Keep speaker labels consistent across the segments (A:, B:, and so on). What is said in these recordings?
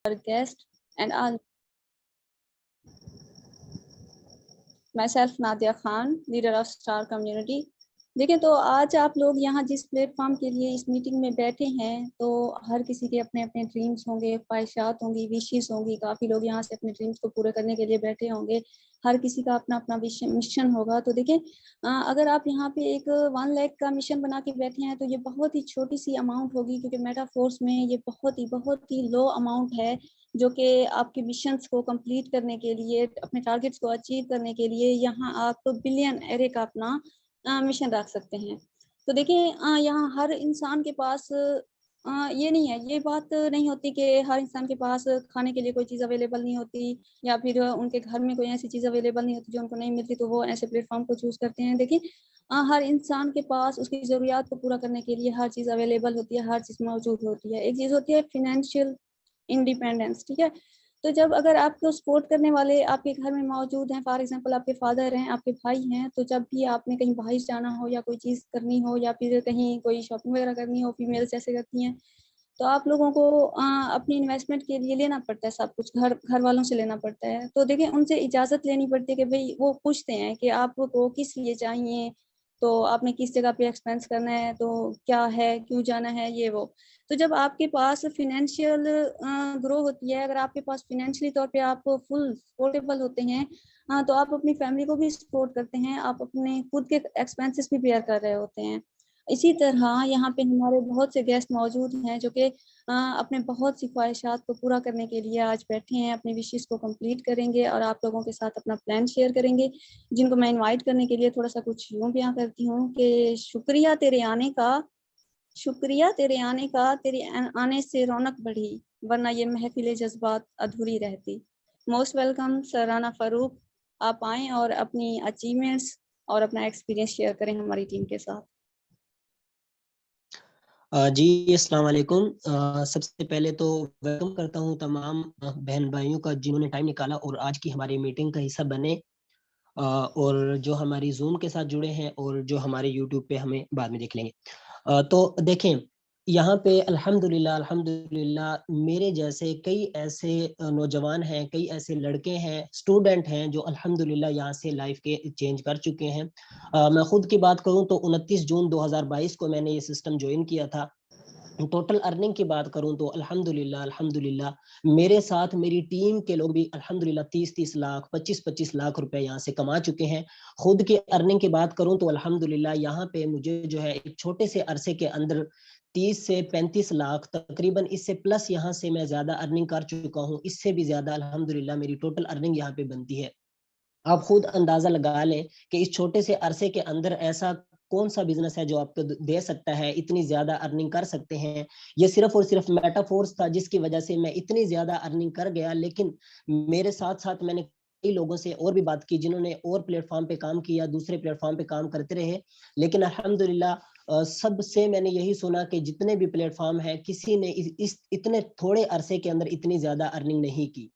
A: our guest and all. Myself Nadia Khan, leader of Star Community. देखिए, तो आज आप लोग यहाँ जिस प्लेटफॉर्म के लिए इस मीटिंग में बैठे हैं, तो हर किसी के अपने अपने ड्रीम्स होंगे, ख्वाहिशात होंगी, विशेस होंगी। काफ़ी लोग यहाँ से अपने ड्रीम्स को पूरे करने के लिए बैठे होंगे। हर किसी का अपना अपना मिशन होगा। तो देखिए, अगर आप यहाँ पे एक 1 लाख का मिशन बना के बैठे हैं, तो ये बहुत ही छोटी सी अमाउंट होगी, क्योंकि मेटाफोर्स में ये बहुत ही लो अमाउंट है, जो कि आपके मिशंस को कंप्लीट करने के लिए, अपने टारगेट्स को अचीव करने के लिए यहाँ आप बिलियन एरे का अपना मिशन रख सकते हैं। तो देखिए, यहाँ हर इंसान के पास ये नहीं है, ये बात नहीं होती कि हर इंसान के पास खाने के लिए कोई चीज़ अवेलेबल नहीं होती, या फिर उनके घर में कोई ऐसी चीज़ अवेलेबल नहीं होती जो उनको नहीं मिलती, तो वो ऐसे प्लेटफॉर्म को चूज़ करते हैं। देखिए, हर इंसान के पास उसकी ज़रूरियात को पूरा करने के लिए हर चीज़ अवेलेबल होती है, हर चीज़ मौजूद होती है। एक चीज़ होती है फिनेंशियल इंडिपेंडेंस, ठीक है। तो जब अगर आपको सपोर्ट करने वाले आपके घर में मौजूद हैं, फॉर एग्जांपल आपके फादर हैं, आपके भाई हैं, तो जब भी आपने कहीं बाहर जाना हो या कोई चीज़ करनी हो या फिर कहीं कोई शॉपिंग वगैरह करनी हो, फीमेल्स जैसे करती हैं, तो आप लोगों को अपनी इन्वेस्टमेंट के लिए लेना पड़ता है सब कुछ, घर वालों से लेना पड़ता है। तो देखिए, उनसे इजाज़त लेनी पड़ती है कि भाई, वो पूछते हैं कि आपको किस लिए चाहिए, तो आपने किस जगह पे एक्सपेंस करना है, तो क्या है, क्यों जाना है, ये वो। तो जब आपके पास फिनेंशियल ग्रो होती है, अगर आपके पास फिनेंशियली तौर पे आप फुल सपोर्टेबल होते हैं, तो आप अपनी फैमिली को भी सपोर्ट करते हैं, आप अपने खुद के एक्सपेंसेस भी बेयर कर रहे होते हैं। इसी तरह यहाँ पे हमारे बहुत से गेस्ट मौजूद हैं, जो कि अपने बहुत सी ख्वाहिशात को पूरा करने के लिए आज बैठे हैं, अपनी विशेस को कंप्लीट करेंगे और आप लोगों के साथ अपना प्लान शेयर करेंगे, जिनको मैं इनवाइट करने के लिए थोड़ा सा कुछ यूँ बयां करती हूँ कि शुक्रिया तेरे आने का, शुक्रिया तेरे आने का, तेरे आने से रौनक बढ़ी, वरना ये महफिल जज्बात अधूरी रहती। Most welcome sir Rana Farooq, आप आएँ और अपनी अचीवमेंट्स और अपना एक्सपीरियंस शेयर करें हमारी टीम के साथ।
B: जी अस्सलाम वालेकुम। सबसे पहले तो वेलकम करता हूँ तमाम बहन भाइयों का जिन्होंने टाइम निकाला और आज की हमारी मीटिंग का हिस्सा बने, और जो हमारी जूम के साथ जुड़े हैं और जो हमारे यूट्यूब पे हमें बाद में देख लेंगे। तो देखें, यहाँ पे अल्हम्दुलिल्लाह अल्हम्दुलिल्लाह मेरे जैसे कई ऐसे नौजवान हैं, कई ऐसे लड़के हैं, स्टूडेंट हैं जो अल्हम्दुलिल्लाह यहाँ से लाइफ के चेंज कर चुके हैं। मैं खुद की बात करूँ तो 29 जून 2022 को मैंने ये सिस्टम ज्वाइन किया था। टोटल अर्निंग की बात करूं तो अल्हम्दुलिल्लाह अल्हम्दुलिल्लाह मेरे साथ मेरी टीम के लोग भी अल्हम्दुलिल्लाह 30-30 लाख 25-25 लाख रुपए यहाँ से कमा चुके हैं। खुद की अर्निंग की बात करूं तो अल्हम्दुलिल्लाह यहाँ पे मुझे जो है एक छोटे से अरसे के अंदर 30 से 35 लाख तकरीबन, इससे प्लस यहाँ से मैं ज्यादा अर्निंग कर चुका हूँ। इससे भी ज्यादा अल्हम्दुलिल्लाह मेरी टोटल अर्निंग यहाँ पे बनती है। आप खुद अंदाजा लगा लें कि इस छोटे से अरसे के अंदर ऐसा कौन सा बिजनेस है जो आपको दे सकता है, इतनी ज्यादा अर्निंग कर सकते हैं। ये सिर्फ और सिर्फ मेटाफोर्स था जिसकी वजह से मैं इतनी ज्यादा अर्निंग कर गया। लेकिन मेरे साथ साथ मैंने कई लोगों से और भी बात की जिन्होंने और प्लेटफॉर्म पे काम किया, दूसरे प्लेटफॉर्म पे काम करते रहे, लेकिन अल्हम्दुलिल्लाह सबसे मैंने यही सुना कि जितने भी प्लेटफॉर्म है किसी ने इस इतने थोड़े अरसे के अंदर इतनी ज्यादा अर्निंग नहीं की।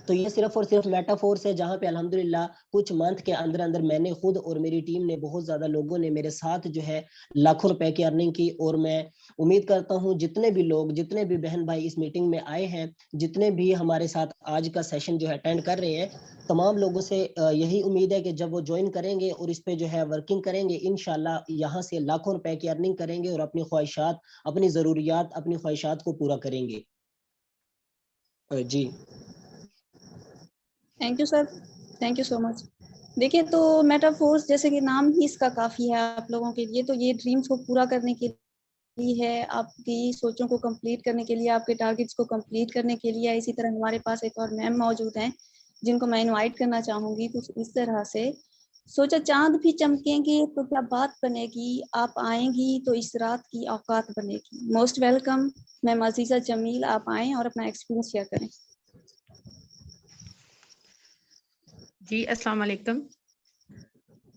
B: तो ये सिर्फ और सिर्फ मेटाफोर्स है जहां पे अल्हम्दुलिल्लाह कुछ मंथ के अंदर अंदर मैंने खुद और मेरी टीम ने, बहुत ज्यादा लोगों ने मेरे साथ जो है लाखों रुपए की अर्निंग की। और मैं उम्मीद करता हूं जितने भी लोग, जितने भी बहन भाई इस मीटिंग में आए हैं, जितने भी हमारे साथ आज का सेशन जो है अटेंड कर रहे हैं, तमाम लोगों से यही उम्मीद है कि जब वो ज्वाइन करेंगे और इस पे जो है वर्किंग करेंगे, इंशाल्लाह यहाँ से लाखों रुपए की अर्निंग करेंगे और अपनी ख्वाहिशात, अपनी जरूरियात, अपनी ख्वाहिशात को पूरा करेंगे। जी
A: thank you sir, thank you so much. देखिए, तो मेटाफोर्स जैसे कि नाम ही इसका काफ़ी है आप लोगों के लिए, तो ये ड्रीम्स को पूरा करने के लिए है, आपकी सोचों को कंप्लीट करने के लिए, आपके टारगेट्स को कंप्लीट करने के लिए। इसी तरह हमारे पास एक और मैम मौजूद हैं जिनको मैं इनवाइट करना चाहूँगी कुछ इस तरह से। सोचा चांद भी चमकेंगे तो क्या बात बनेगी, आप आएंगी तो इस रात की औकात बनेगी। Most welcome ma'am Aziza Jamil, आप आएँ और अपना एक्सपीरियंस शेयर करें।
C: जी अस्सलाम वालेकुम।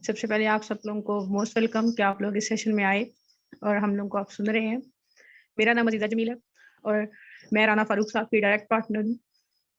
C: सबसे पहले आप सब लोगों को मोस्ट वेलकम कि आप लोग इस सेशन में आए और हम लोग को आप सुन रहे हैं। मेरा नाम अजीज़ा जमील है और मैं राना फारूक साहब की डायरेक्ट पार्टनर हूँ,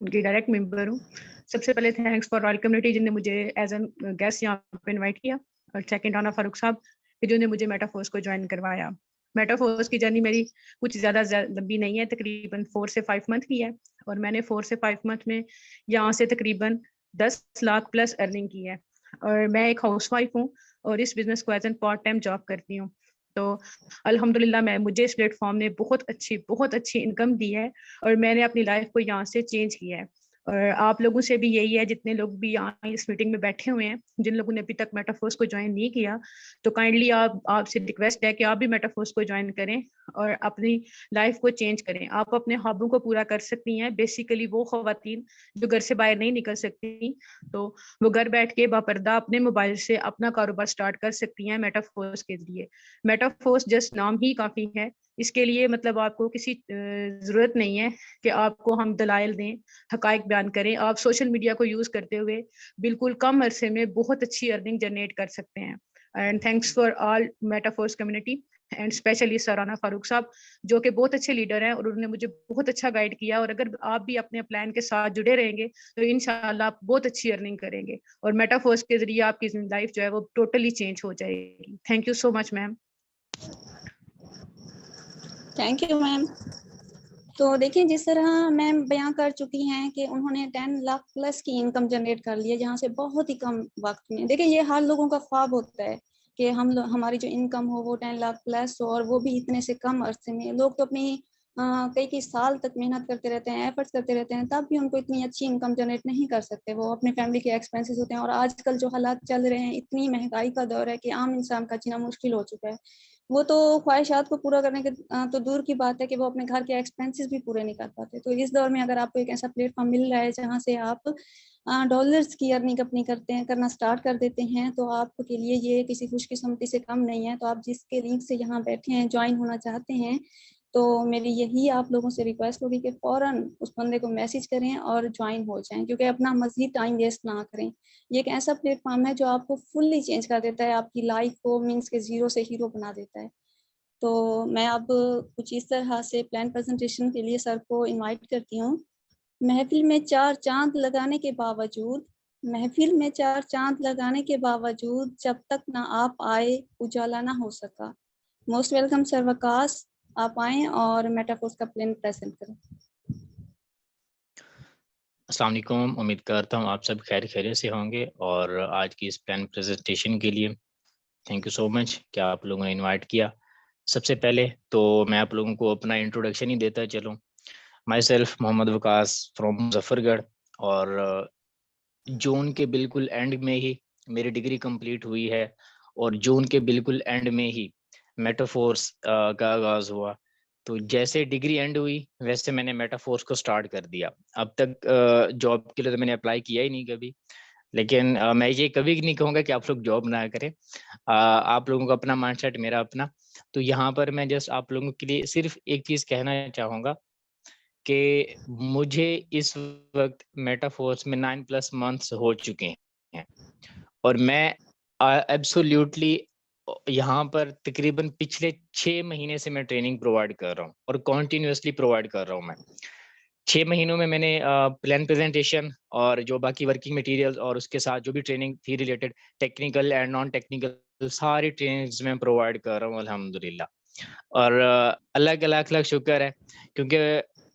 C: उनकी डायरेक्ट मेंबर हूँ। सबसे पहले थैंक्स फॉर रॉयल कम्युनिटी जिन्होंने मुझे एज एन गेस्ट यहाँ पे इन्वाइट किया, और सेकंड राना फारूक साहब जिन्होंने मुझे मेटाफोर्स को ज्वाइन करवाया। मेटाफोर्स की जर्नी मेरी कुछ ज़्यादा लंबी नहीं है, तकरीबन 4 से 5 मंथ की है और मैंने 4 से 5 मंथ में यहाँ से तकरीबन 10 लाख प्लस अर्निंग की है और मैं एक हाउसवाइफ हूँ और इस बिज़नेस को as an part time job करती हूँ। तो अल्हम्दुलिल्लाह मुझे इस प्लेटफॉर्म ने बहुत अच्छी इनकम दी है और मैंने अपनी लाइफ को यहाँ से चेंज किया है। और आप लोगों से भी यही है, जितने लोग भी यहाँ इस मीटिंग में बैठे हुए हैं, जिन लोगों ने अभी तक मेटाफोर्स को ज्वाइन नहीं किया, तो काइंडली आपसे रिक्वेस्ट है कि आप भी मेटाफोर्स को ज्वाइन करें और अपनी लाइफ को चेंज करें। आप अपने ख्वाबों को पूरा कर सकती हैं। बेसिकली वो ख़वातीन जो घर से बाहर नहीं निकल सकती, तो वो घर बैठ के बापर्दा अपने मोबाइल से अपना कारोबार स्टार्ट कर सकती हैं मेटाफोर्स के जरिए। मेटाफोर्स जस्ट नाम ही काफ़ी है। इसके लिए मतलब आपको किसी ज़रूरत नहीं है कि आपको हम दलाइल दें, हक़ाइक़ बयान करें। आप सोशल मीडिया को यूज़ करते हुए बिल्कुल कम अरसे में बहुत अच्छी अर्निंग जनरेट कर सकते हैं। And thanks for all Metaforce community and specially Sarana Farooq sahab, जो कि बहुत अच्छे लीडर हैं और उन्होंने मुझे बहुत अच्छा गाइड किया। और अगर आप भी अपने प्लान के साथ जुड़े रहेंगे तो इंशाल्लाह आप बहुत अच्छी अर्निंग करेंगे और मेटाफोर्स के जरिए आपकी लाइफ जो है वो टोटली चेंज हो जाएगी। Thank you so much ma'am.
A: Thank you ma'am. तो देखिए, जिस तरह मैम बयां कर चुकी हैं कि उन्होंने 10 लाख प्लस की इनकम जनरेट कर ली है, जहां से बहुत ही कम वक्त में। देखिए, ये हर लोगों का ख्वाब होता है कि हमारी जो इनकम हो वो 10 लाख प्लस हो, और वो भी इतने से कम अरसे में। लोग तो अपनी कई साल तक मेहनत करते रहते हैं, एफर्ट्स करते रहते हैं, तब भी उनको इतनी अच्छी इनकम जनरेट नहीं कर सकते। वो अपनी फैमिली के एक्सपेंसेस होते हैं, और आजकल जो हालात चल रहे हैं, इतनी महंगाई का दौर है कि आम इंसान का जीना मुश्किल हो चुका है। वो तो ख्वाहिशात को पूरा करने के तो दूर की बात है कि वो अपने घर के एक्सपेंसेस भी पूरे नहीं कर पाते। तो इस दौर में अगर आपको एक ऐसा प्लेटफॉर्म मिल रहा है जहाँ से आप डॉलर्स की अर्निंग अपनी करना स्टार्ट कर देते हैं, तो आपके लिए ये किसी खुशकिस्मती से कम नहीं है। तो आप जिसके लिंक से यहाँ बैठे हैं, ज्वाइन होना चाहते हैं, तो मेरी यही आप लोगों से रिक्वेस्ट होगी कि फ़ौरन उस बंदे को मैसेज करें और ज्वाइन हो जाएं, क्योंकि अपना मज़ीद टाइम वेस्ट ना करें। ये एक ऐसा प्लेटफॉर्म है जो आपको फुल्ली चेंज कर देता है, आपकी लाइफ को मीन्स के ज़ीरो से हीरो बना देता है। तो मैं अब कुछ इस तरह से प्लान प्रेजेंटेशन के लिए सर को इनवाइट करती हूँ। महफिल में 4 चाँद लगाने के बावजूद, महफिल में 4 चाँद लगाने के बावजूद, जब तक ना आप आए उजाला ना हो सका। मोस्ट वेलकम सर वकास, आप आएँ और मेटाफोर्स का प्लान प्रेजेंट करें।
D: अस्सलाम वालेकुम, उम्मीद करता हूँ आप सब खैरियत से होंगे। और आज की इस प्लान प्रेजेंटेशन के लिए थैंक यू सो मच कि आप लोगों ने इनवाइट किया। सबसे पहले तो मैं आप लोगों को अपना इंट्रोडक्शन ही देता चलूँ। Myself Mohammad Waqas from Muzaffargarh, और जून के बिल्कुल एंड में ही मेरी डिग्री कंप्लीट हुई है और जून के बिल्कुल एंड में ही मेटाफोर्स का आगाज़ हुआ। तो जैसे डिग्री एंड हुई वैसे मैंने मेटाफोर्स को स्टार्ट कर दिया। अब तक जॉब के लिए तो मैंने अप्लाई किया ही नहीं कभी, लेकिन मैं ये कभी नहीं कहूँगा कि आप लोग जॉब ना करें। आप लोगों का अपना माइंडसेट, मेरा अपना। तो यहाँ पर मैं जस्ट आप लोगों के लिए सिर्फ एक चीज़ कहना चाहूँगा कि मुझे इस वक्त मेटाफोर्स में 9+ मंथ्स हो चुके हैं और मैं एब्सोल्युटली यहाँ पर तकरीबन पिछले 6 महीने से मैं ट्रेनिंग प्रोवाइड कर रहा हूँ और कॉन्टिन्यूसली प्रोवाइड कर रहा हूँ मैं। 6 महीनों में मैंने प्लान प्रेजेंटेशन और जो बाकी वर्किंग मटेरियल्स और उसके साथ जो भी ट्रेनिंग थी related, technical and non technical, सारी ट्रेनिंग्स मैं प्रोवाइड कर रहा हूँ अल्हम्दुलिल्लाह। और अल्लाह का लाख लाख शुक्र है, क्योंकि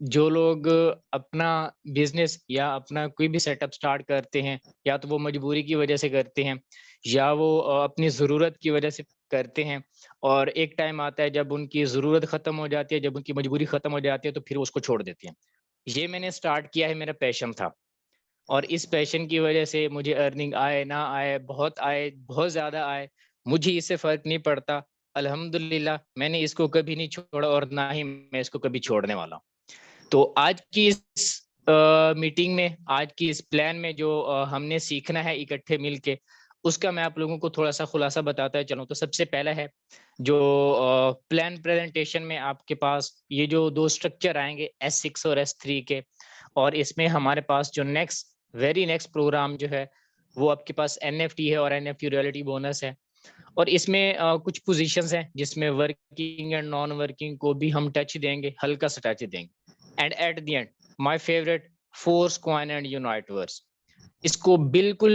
D: जो लोग अपना बिजनेस या अपना कोई भी सेटअप स्टार्ट करते हैं, या तो वो मजबूरी की वजह से करते हैं या वो अपनी ज़रूरत की वजह से करते हैं, और एक टाइम आता है जब उनकी ज़रूरत ख़त्म हो जाती है, जब उनकी मजबूरी ख़त्म हो जाती है, तो फिर उसको छोड़ देते हैं। ये मैंने स्टार्ट किया है, मेरा पैशन था, और इस पैशन की वजह से मुझे अर्निंग आए ना आए, बहुत ज़्यादा आए, मुझे इससे फ़र्क नहीं पड़ता। अल्हम्दुलिल्लाह मैंने इसको कभी नहीं छोड़ा और ना ही मैं इसको कभी छोड़ने वाला हूँ। तो आज की इस मीटिंग में, आज की इस प्लान में जो हमने सीखना है इकट्ठे मिलके, उसका मैं आप लोगों को थोड़ा-सा खुलासा बताता चलूँ। तो सबसे पहला है जो प्लान प्रेजेंटेशन में आपके पास ये जो 2 स्ट्रक्चर आएँगे S6 और S3 के, और इसमें हमारे पास जो वेरी नेक्स्ट प्रोग्राम जो है वो आपके पास NFT है और NFT रॉयल्टी बोनस है। और इसमें कुछ पोजीशंस हैं जिसमें वर्किंग एंड नॉन वर्किंग को भी हम टच देंगे, हल्का सा टच देंगे। And at the end my favourite, Force, Coin and Unite Verse, इसको बिल्कुल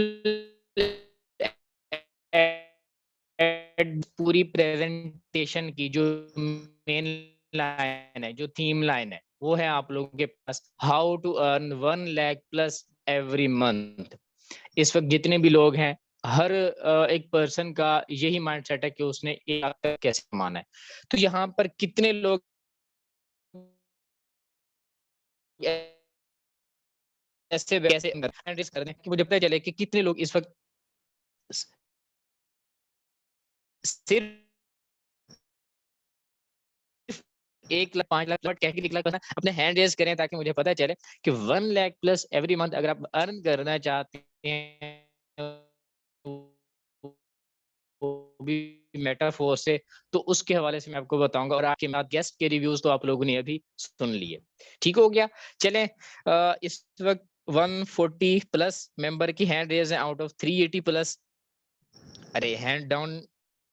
D: पूरी प्रेजेंटेशन की जो मेन लाइन है, जो थीम लाइन है, वो है आप लोगों के पास how to earn 1 lakh plus every month. इस वक्त जितने भी लोग हैं, हर एक पर्सन का यही माइंडसेट है कि उसने 1 लाख तक कैसे कमाना है। तो यहाँ पर कितने लोग ऐसे कैसे एनालिसिस कर दें कि मुझे पता चले कि कितने लोग इस वक्त सिर्फ 1 लाख 5 लाख कह के 1 लाख अपने हैंड रेज करें, ताकि मुझे पता चले कि 1 लाख प्लस एवरी मंथ अगर आप अर्न करना चाहते हैं भी मेटाफोर से, तो उसके हवाले से मैं आपको बताऊंगा। और आपके बाद गेस्ट के रिव्यूज तो आप लोगों ने अभी सुन लिए, ठीक हो गया। चलें, इस वक्त 140 प्लस मेंबर की हैंड रेज है आउट ऑफ 380 प्लस। अरे हैंड डाउन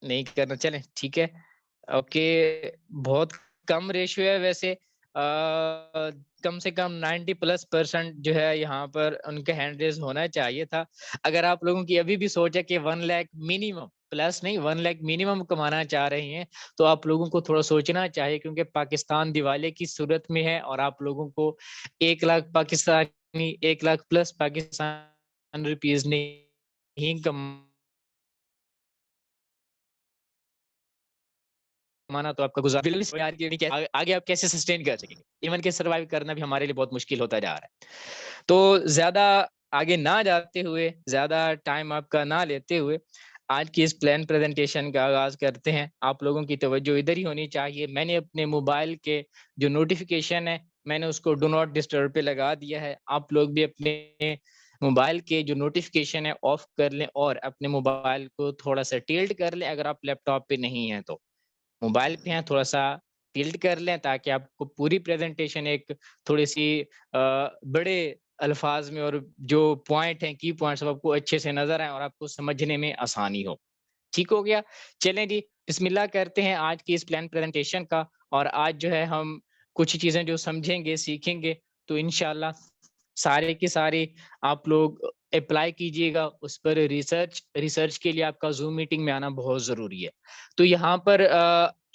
D: नहीं करना, चलें ठीक है, ओके। बहुत कम रेशियो है वैसे, कम से कम 90+% जो है यहाँ पर उनके हैंड रेज होना चाहिए था। अगर आप लोगों की अभी भी सोच है कि 1 लाख मिनिमम, प्लस नहीं 1 लाख मिनिमम कमाना चाह रहे हैं, तो आप लोगों को थोड़ा सोचना चाहिए, क्योंकि पाकिस्तान दिवाले की सूरत में है और आप लोगों को 1 लाख पाकिस्तानी, 1 लाख प्लस पाकिस्तान रुपीज नहीं कमाना, तो आपका गुजारा आगे आप कैसे सस्टेन कर सकेंगे। इवन के सर्वाइव करना भी हमारे लिए बहुत मुश्किल होता जा रहा है। तो ज्यादा आगे ना जाते हुए, ज्यादा टाइम आपका ना लेते हुए, आज की इस प्लान प्रेजेंटेशन का आगाज करते हैं। आप लोगों की तवज्जो इधर ही होनी चाहिए। मैंने अपने मोबाइल के जो नोटिफिकेशन है, मैंने उसको डू नॉट डिस्टर्ब पे लगा दिया है। आप लोग भी अपने मोबाइल के जो नोटिफिकेशन है ऑफ कर लें और अपने मोबाइल को थोड़ा सा टिल्ट कर लें। अगर आप लैपटॉप पे नहीं हैं तो मोबाइल पे हैं, थोड़ा सा टिल्ट कर लें, ताकि आपको पूरी प्रेजेंटेशन एक थोड़ी सी बड़े अल्फाज में और जो पॉइंट हैं, की पॉइंट्स, आपको अच्छे से नजर आए और आपको समझने में आसानी हो। ठीक हो गया। चलें जी, बिस्मिल्लाह करते हैं आज की इस प्लान प्रेजेंटेशन का। और आज जो है हम कुछ चीजें जो समझेंगे, सीखेंगे, तो इंशाल्लाह सारे की सारे आप लोग अप्लाई कीजिएगा उस पर। रिसर्च के लिए आपका जूम मीटिंग में आना बहुत जरूरी है। तो यहाँ पर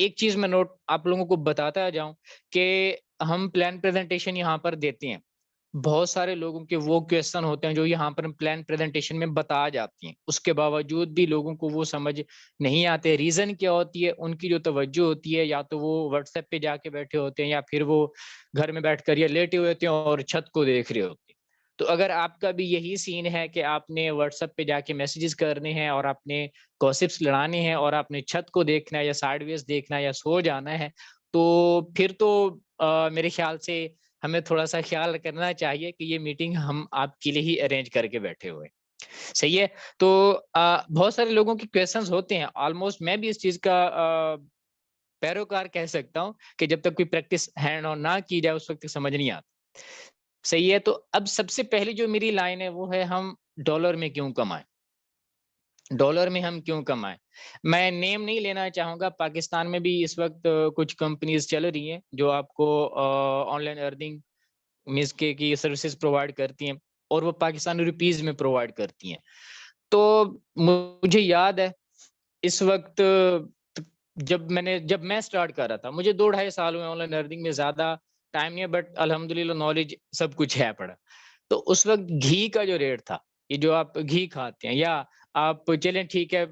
D: एक चीज मैं नोट आप लोगों को बताता जाऊं कि हम प्लान प्रेजेंटेशन यहाँ पर देते हैं, बहुत सारे लोगों के वो क्वेश्चन होते हैं जो यहाँ पर प्लान प्रेजेंटेशन में बता जाती हैं, उसके बावजूद भी लोगों को वो समझ नहीं आते। रीजन क्या होती है? उनकी जो तवज्जो होती है, या तो वो व्हाट्सएप पे जाके बैठे होते हैं, या फिर वो घर में बैठकर या लेटे हुए होते हैं और छत को देख रहे होते हैं। तो अगर आपका भी यही सीन है कि आपने व्हाट्सएप पे जाके मैसेजेस करने हैं और आपने गॉसिप्स लड़ाने हैं और आपने छत को देखना है या साइडवेज देखना है या सो जाना है, तो फिर तो मेरे ख्याल से हमें थोड़ा सा ख्याल करना चाहिए कि ये मीटिंग हम आपके लिए ही अरेंज करके बैठे हुए। सही है। तो बहुत सारे लोगों के क्वेश्चंस होते हैं, ऑलमोस्ट मैं भी इस चीज का पैरोकार कह सकता हूँ कि जब तक कोई प्रैक्टिस हैंड ऑन ना की जाए उस वक्त समझ नहीं आता। सही है। तो अब सबसे पहली जो मेरी लाइन है वो है, हम डॉलर में क्यों कमाएं। डॉलर में हम क्यों कमाएं। मैं नेम नहीं लेना चाहूंगा, पाकिस्तान में भी इस वक्त कुछ कंपनीज चल रही हैं जो आपको ऑनलाइन अर्निंग मींस के की सर्विसेज प्रोवाइड करती हैं, और वो पाकिस्तानी रुपीज में प्रोवाइड करती हैं। तो मुझे याद है इस वक्त जब मैं स्टार्ट कर रहा था, मुझे 2-2.5 साल हुए ऑनलाइन अर्निंग में, ज्यादा टाइम नहीं है, बट अल्हम्दुलिल्लाह नॉलेज सब कुछ है पड़ा। तो उस वक्त घी का जो रेट था, ये जो आप घी खाते हैं, या आप चलें ठीक है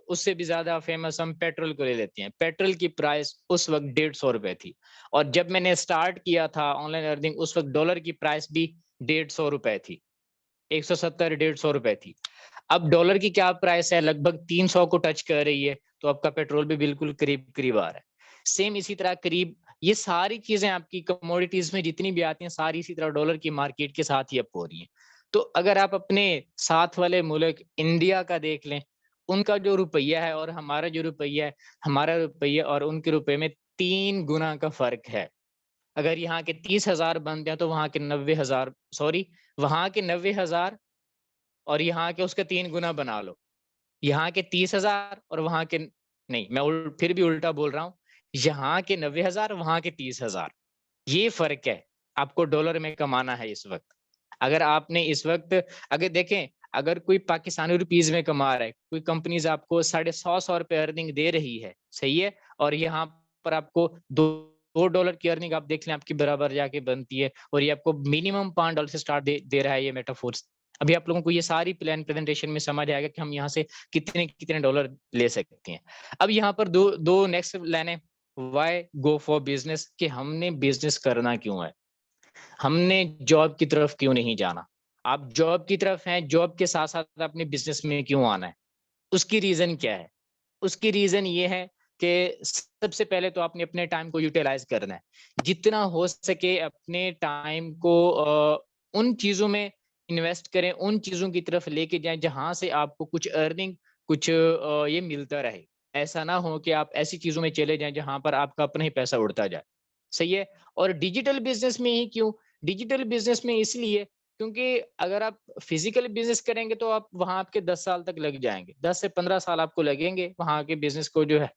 D: उससे भी ज्यादा फेमस हम पेट्रोल को ले लेते हैं। पेट्रोल की प्राइस उस वक्त 150 रुपए थी, और जब मैंने स्टार्ट किया था ऑनलाइन अर्निंग उस वक्त डॉलर की प्राइस भी 150 रुपए थी, 170-150 रुपए थी। अब डॉलर की क्या प्राइस है, लगभग 300 को टच कर रही है, तो आपका पेट्रोल भी बिल्कुल करीब करीब आ रहा है। सेम इसी तरह करीब ये सारी चीजें आपकी कमोडिटीज में जितनी भी आती हैं, सारी इसी तरह डॉलर की मार्केट के साथ ही अप हो रही हैं। तो अगर आप अपने साथ वाले मुल्क इंडिया का देख लें, उनका जो रुपया है और हमारा जो रुपया है, हमारा रुपया और उनके रुपये में 3 गुना का फर्क है। अगर यहाँ के 30,000 बनते हैं तो वहां के 90,000, सॉरी वहां के 90,000 और यहाँ के उसका 3 गुना बना लो। यहाँ के 30,000 और वहां के, नहीं मैं फिर भी उल्टा बोल रहा हूँ, यहाँ के 90,000 वहां के 30,000, ये फर्क है। आपको डॉलर में कमाना है इस वक्त। अगर आपने इस वक्त अगर देखें, अगर कोई पाकिस्तानी रुपीज में कमा रहा है, कोई कंपनीज आपको 150 रुपए अर्निंग दे रही है, सही है, और यहाँ पर आपको $2 की अर्निंग आप देख लें आपकी बराबर जाके बनती है, और ये आपको मिनिमम $5 से स्टार्ट दे रहा है ये मेटाफोर्स। अभी आप लोगों को ये सारी प्लान प्रेजेंटेशन में समझ आएगा कि हम यहाँ से कितने कितने डॉलर ले सकते हैं। अब यहाँ पर दो नेक्स्ट लाइन है, व्हाई गो फॉर बिजनेस, कि हमने बिजनेस करना क्यों है, हमने जॉब की तरफ क्यों नहीं जाना। आप जॉब की तरफ हैं, जॉब के साथ साथ अपने बिजनेस में क्यों आना है, उसकी रीजन क्या है? उसकी रीजन ये है कि सबसे पहले तो आपने अपने टाइम को यूटिलाइज करना है, जितना हो सके अपने टाइम को उन चीजों में इन्वेस्ट करें, उन चीजों की तरफ लेके जाएं जहां से आपको कुछ अर्निंग, कुछ ये मिलता रहे। ऐसा ना हो कि आप ऐसी चीजों में चले जाएं जहां पर आपका अपना ही पैसा उड़ता जाए, सही है। और डिजिटल बिजनेस में ही क्यों? डिजिटल बिजनेस में इसलिए क्योंकि अगर आप फिजिकल बिजनेस करेंगे तो आप वहां आपके 10 साल तक लग जाएंगे, 10 से 15 साल आपको लगेंगे वहां के बिजनेस को जो है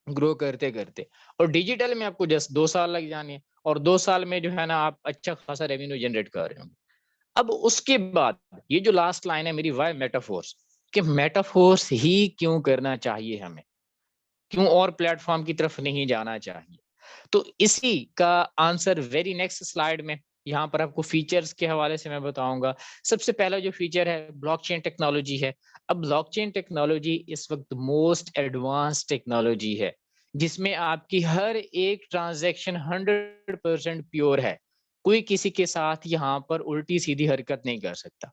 D: ग्रो करते करते, और डिजिटल में आपको जस्ट 2 साल लग जाने, और 2 साल में जो है ना आप अच्छा खासा रेवेन्यू जनरेट कर रहे होंगे। अब उसके बाद ये जो लास्ट लाइन है मेरी, वाई मेटाफोर्स, कि मेटाफोर्स ही क्यों करना चाहिए हमें, क्यों और प्लेटफॉर्म की तरफ नहीं जाना चाहिए। तो इसी का आंसर वेरी नेक्स्ट स्लाइड में, यहाँ पर आपको फीचर्स के हवाले से मैं बताऊंगा। सबसे पहला जो फीचर है ब्लॉकचेन टेक्नोलॉजी है। अब ब्लॉकचेन टेक्नोलॉजी इस वक्त मोस्ट एडवांस टेक्नोलॉजी है, जिसमें आपकी हर एक ट्रांजैक्शन 100% प्योर है। कोई किसी के साथ यहाँ पर उल्टी सीधी हरकत नहीं कर सकता,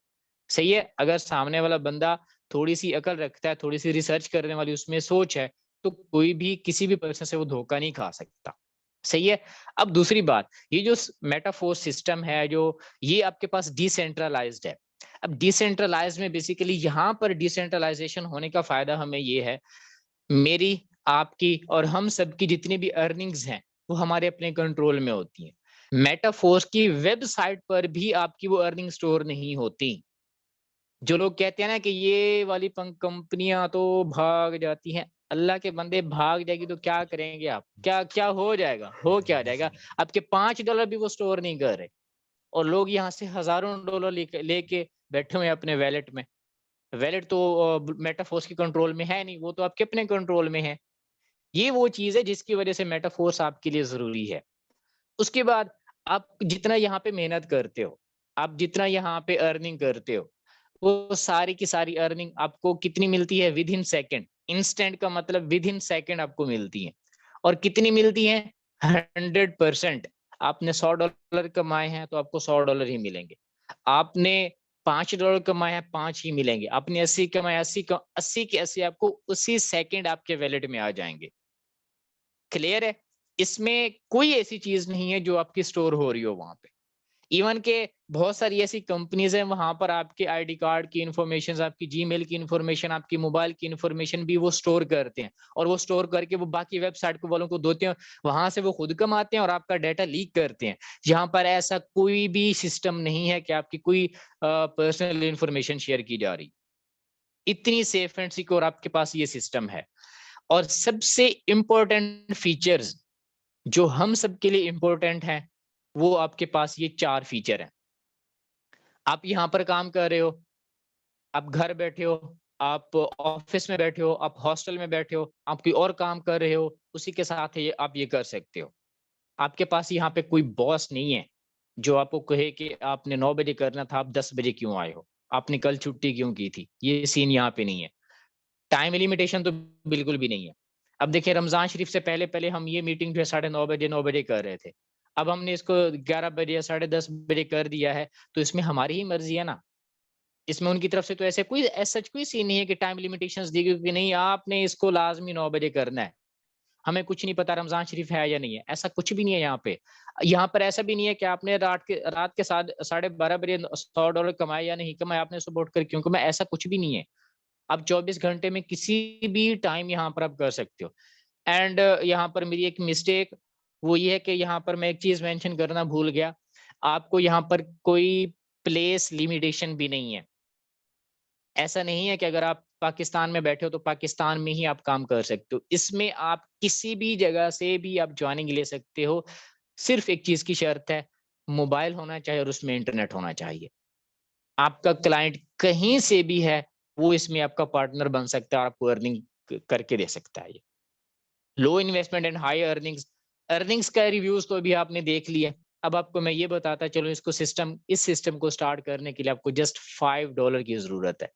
D: सही है। अगर सामने वाला बंदा थोड़ी सी अकल रखता है, थोड़ी सी रिसर्च करने वाली उसमें सोच है, तो कोई भी किसी भी पर्सन से वो धोखा नहीं खा सकता, सही है। अब दूसरी बात, ये जो मेटाफोर सिस्टम है जो ये आपके पास डिसेंट्रलाइज्ड है। अब डिसेंट्रलाइज में बेसिकली यहाँ पर डिसेंट्रलाइजेशन होने का फायदा हमें ये है, मेरी, आपकी और हम सबकी जितनी भी अर्निंग्स हैं वो हमारे अपने कंट्रोल में होती हैं। मेटाफोर्स की वेबसाइट पर भी आपकी वो अर्निंग स्टोर नहीं होती। जो लोग कहते हैं ना कि ये वाली कंपनियां तो भाग जाती हैं, अल्लाह के बंदे भाग जाएगी तो क्या करेंगे आप, क्या क्या हो जाएगा, हो क्या जाएगा। आपके $5 भी वो स्टोर नहीं कर रहे, और लोग यहाँ से हजारों डॉलर लेके बैठे हुए हैं अपने वैलेट में। वैलेट तो मेटाफोर्स के कंट्रोल में है नहीं, वो तो आपके अपने कंट्रोल में है। ये वो चीज है जिसकी वजह से मेटाफोर्स आपके लिए जरूरी है। उसके बाद आप जितना यहाँ पे मेहनत करते हो, आप जितना यहाँ पे अर्निंग करते हो, वो सारी की सारी अर्निंग आपको कितनी मिलती है? With in second. इंस्टेंट का मतलब विद इन सेकेंड आपको मिलती है। और कितनी मिलती है? 100%। आपने $100 कमाए हैं तो आपको $100 ही मिलेंगे। आपने $5 कमाए हैं, 5 ही मिलेंगे। आपने 80 कमाए, 80 के 80 आपको उसी सेकेंड आपके वैलेट में आ जाएंगे। क्लियर है? इसमें कोई ऐसी चीज नहीं है जो आपकी स्टोर हो रही हो वहां पे। इवन के बहुत सारी ऐसी कंपनीज हैं, वहां पर आपके आईडी कार्ड की इंफॉर्मेशन, आपकी जीमेल की इंफॉर्मेशन, आपकी मोबाइल की इंफॉर्मेशन भी वो स्टोर करते हैं, और वो स्टोर करके वो बाकी वेबसाइट को वालों को देते हैं, वहां से वो खुद कमाते हैं और आपका डाटा लीक करते हैं। यहाँ पर ऐसा कोई भी सिस्टम नहीं है कि आपकी कोई पर्सनल इंफॉर्मेशन शेयर की जा रही। इतनी सेफ एंड सिक्योर आपके पास ये सिस्टम है। और सबसे इंपॉर्टेंट फीचर्स जो हम सबके लिए इंपॉर्टेंट हैं, वो आपके पास ये 4 फीचर हैं। आप यहाँ पर काम कर रहे हो, आप घर बैठे हो, आप ऑफिस में बैठे हो, आप हॉस्टल में बैठे हो, आप कोई और काम कर रहे हो, उसी के साथ ये आप ये कर सकते हो। आपके पास यहाँ पे कोई बॉस नहीं है जो आपको कहे कि आपने 9 बजे करना था, आप 10 बजे क्यों आए हो, आपने कल छुट्टी क्यों की थी। ये सीन यहाँ पे नहीं है। टाइम लिमिटेशन तो बिल्कुल भी नहीं है। अब देखिए रमजान शरीफ से पहले पहले हम ये मीटिंग जो है 9:30 बजे कर रहे थे, अब हमने इसको 11 बजे या 10:30 बजे कर दिया है, तो इसमें हमारी ही मर्जी है ना। इसमें उनकी तरफ से तो ऐसे कोई सच कोई सीन नहीं है कि टाइम लिमिटेशंस दी गई कि नहीं आपने इसको लाजमी 9 बजे करना है। हमें कुछ नहीं पता रमजान शरीफ है या नहीं है, ऐसा कुछ भी नहीं है यहाँ पे। यहाँ पर ऐसा भी नहीं है कि आपने रात के 12:30 बजे $100 कमाए या नहीं कमाए, आपने सुबह उठकर क्यों कमाए, ऐसा कुछ भी नहीं है। आप 24 घंटे में किसी भी टाइम यहाँ पर आप कर सकते हो। एंड यहाँ पर मेरी एक मिस्टेक वो ये है कि यहाँ पर मैं एक चीज मेंशन करना भूल गया, आपको यहाँ पर कोई प्लेस लिमिटेशन भी नहीं है। ऐसा नहीं है कि अगर आप पाकिस्तान में बैठे हो तो पाकिस्तान में ही आप काम कर सकते हो। इसमें आप किसी भी जगह से भी आप ज्वाइनिंग ले सकते हो। सिर्फ एक चीज की शर्त है, मोबाइल होना चाहिए और उसमें इंटरनेट होना चाहिए। आपका क्लाइंट कहीं से भी है वो इसमें आपका पार्टनर बन सकता है और आपको अर्निंग करके दे सकता है। Low investment and high earnings, earnings का रिव्यूज तो अभी आपने देख लिया। अब आपको मैं ये बताता चलो इसको इस सिस्टम को स्टार्ट करने के लिए आपको जस्ट $5 की जरूरत है,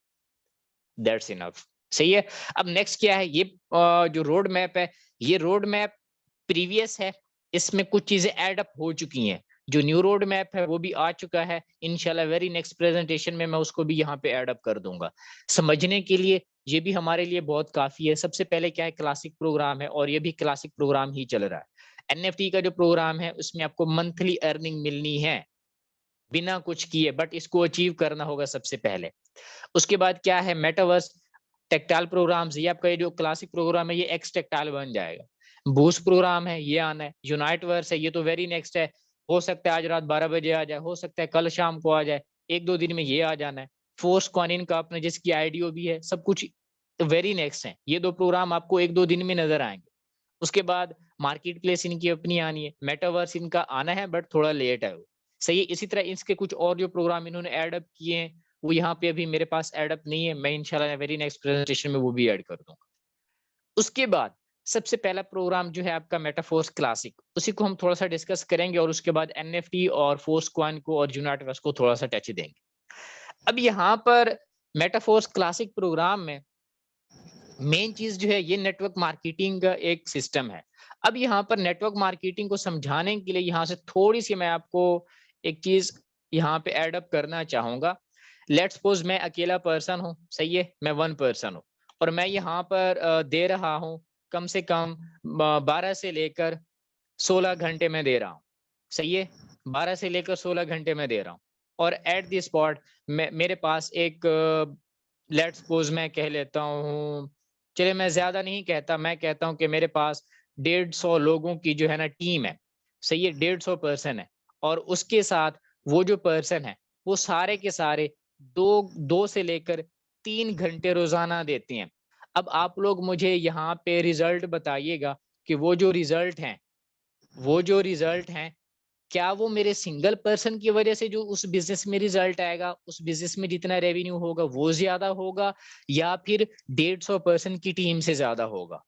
D: दैट्स इनफ। सही है। अब नेक्स्ट क्या है, ये जो रोड मैप है, ये रोड मैप प्रीवियस है, इसमें कुछ चीजें ऐड अप हो चुकी हैं। जो न्यू रोड मैप है वो भी आ चुका है, इंशाल्लाह वेरी नेक्स्ट प्रेजेंटेशन में मैं उसको भी यहाँ पे ऐड अप कर दूंगा। समझने के लिए ये भी हमारे लिए बहुत काफी है। सबसे पहले क्या है, क्लासिक प्रोग्राम है और ये भी क्लासिक प्रोग्राम ही चल रहा है। NFT का जो प्रोग्राम है उसमें आपको मंथली अर्निंग मिलनी है बिना कुछ किए, बट इसको अचीव करना होगा सबसे पहले। उसके बाद क्या है, मेटावर्स टेक्टाइल प्रोग्राम्स, ये आपका ये जो क्लासिक प्रोग्राम है ये एक्स टेक्टाइल बन जाएगा। बूस्ट प्रोग्राम है ये आना है। यूनाइट वर्स है ये तो वेरी नेक्स्ट है, हो सकता है आज रात 12 बजे आ जाए, हो सकता है कल शाम को आ जाए, 1-2 दिन में ये आ जाना है। फोर्स कॉइन का अपने जिसकी आईडीओ भी है, सब कुछ वेरी नेक्स्ट है। ये 2 प्रोग्राम आपको 1-2 दिन में नजर आएंगे। उसके बाद मार्केट प्लेस इनकी अपनी आनी है, मेटावर्स इनका आना है बट थोड़ा लेट है वो। सही है। इसी तरह इसके कुछ और जो प्रोग्राम इन्होंने ऐड अप किए हैं वो यहाँ पे अभी मेरे पास ऐड अप नहीं है, मैं इंशाल्लाह वेरी नेक्स्ट प्रेजेंटेशन में वो भी ऐड कर दूंगा। उसके बाद सबसे पहला प्रोग्राम जो है आपका मेटाफोर्स क्लासिक, उसी को हम थोड़ा सा डिस्कस करेंगे और उसके बाद NFT और फोर्स कॉइन को और यूनाइटवर्स को थोड़ा सा टच देंगे। अब यहाँ पर मेटाफोर्स क्लासिक प्रोग्राम में मेन चीज जो है ये नेटवर्क मार्केटिंग का एक सिस्टम है। अब यहाँ पर नेटवर्क मार्केटिंग को समझाने के लिए यहाँ से थोड़ी सी मैं आपको एक चीज यहाँ पे ऐड अप करना चाहूंगा। लेट्स सपोज मैं अकेला पर्सन हूँ, सही है, मैं 1 पर्सन हूँ और मैं यहाँ पर दे रहा हूँ कम से कम 12 से लेकर 16 घंटे में दे रहा हूँ, सही है, 12 से लेकर 16 घंटे में दे रहा हूँ। और एट द स्पॉट मेरे पास एक लेट्स सपोज मैं कह लेता हूँ, चलिए मैं ज्यादा नहीं कहता, मैं कहता हूँ कि मेरे पास 150 लोगों की जो है ना टीम है, सही है, 150 पर्सन है और उसके साथ वो जो पर्सन है वो सारे के सारे 2 से लेकर 3 घंटे रोजाना देते हैं। अब आप लोग मुझे यहाँ पे रिजल्ट बताइएगा कि वो जो रिजल्ट हैं क्या वो मेरे सिंगल पर्सन की वजह से जो उस बिजनेस में रिजल्ट आएगा, उस बिजनेस में जितना रेवेन्यू होगा वो ज्यादा होगा या फिर 150 पर्सन की टीम से ज्यादा होगा।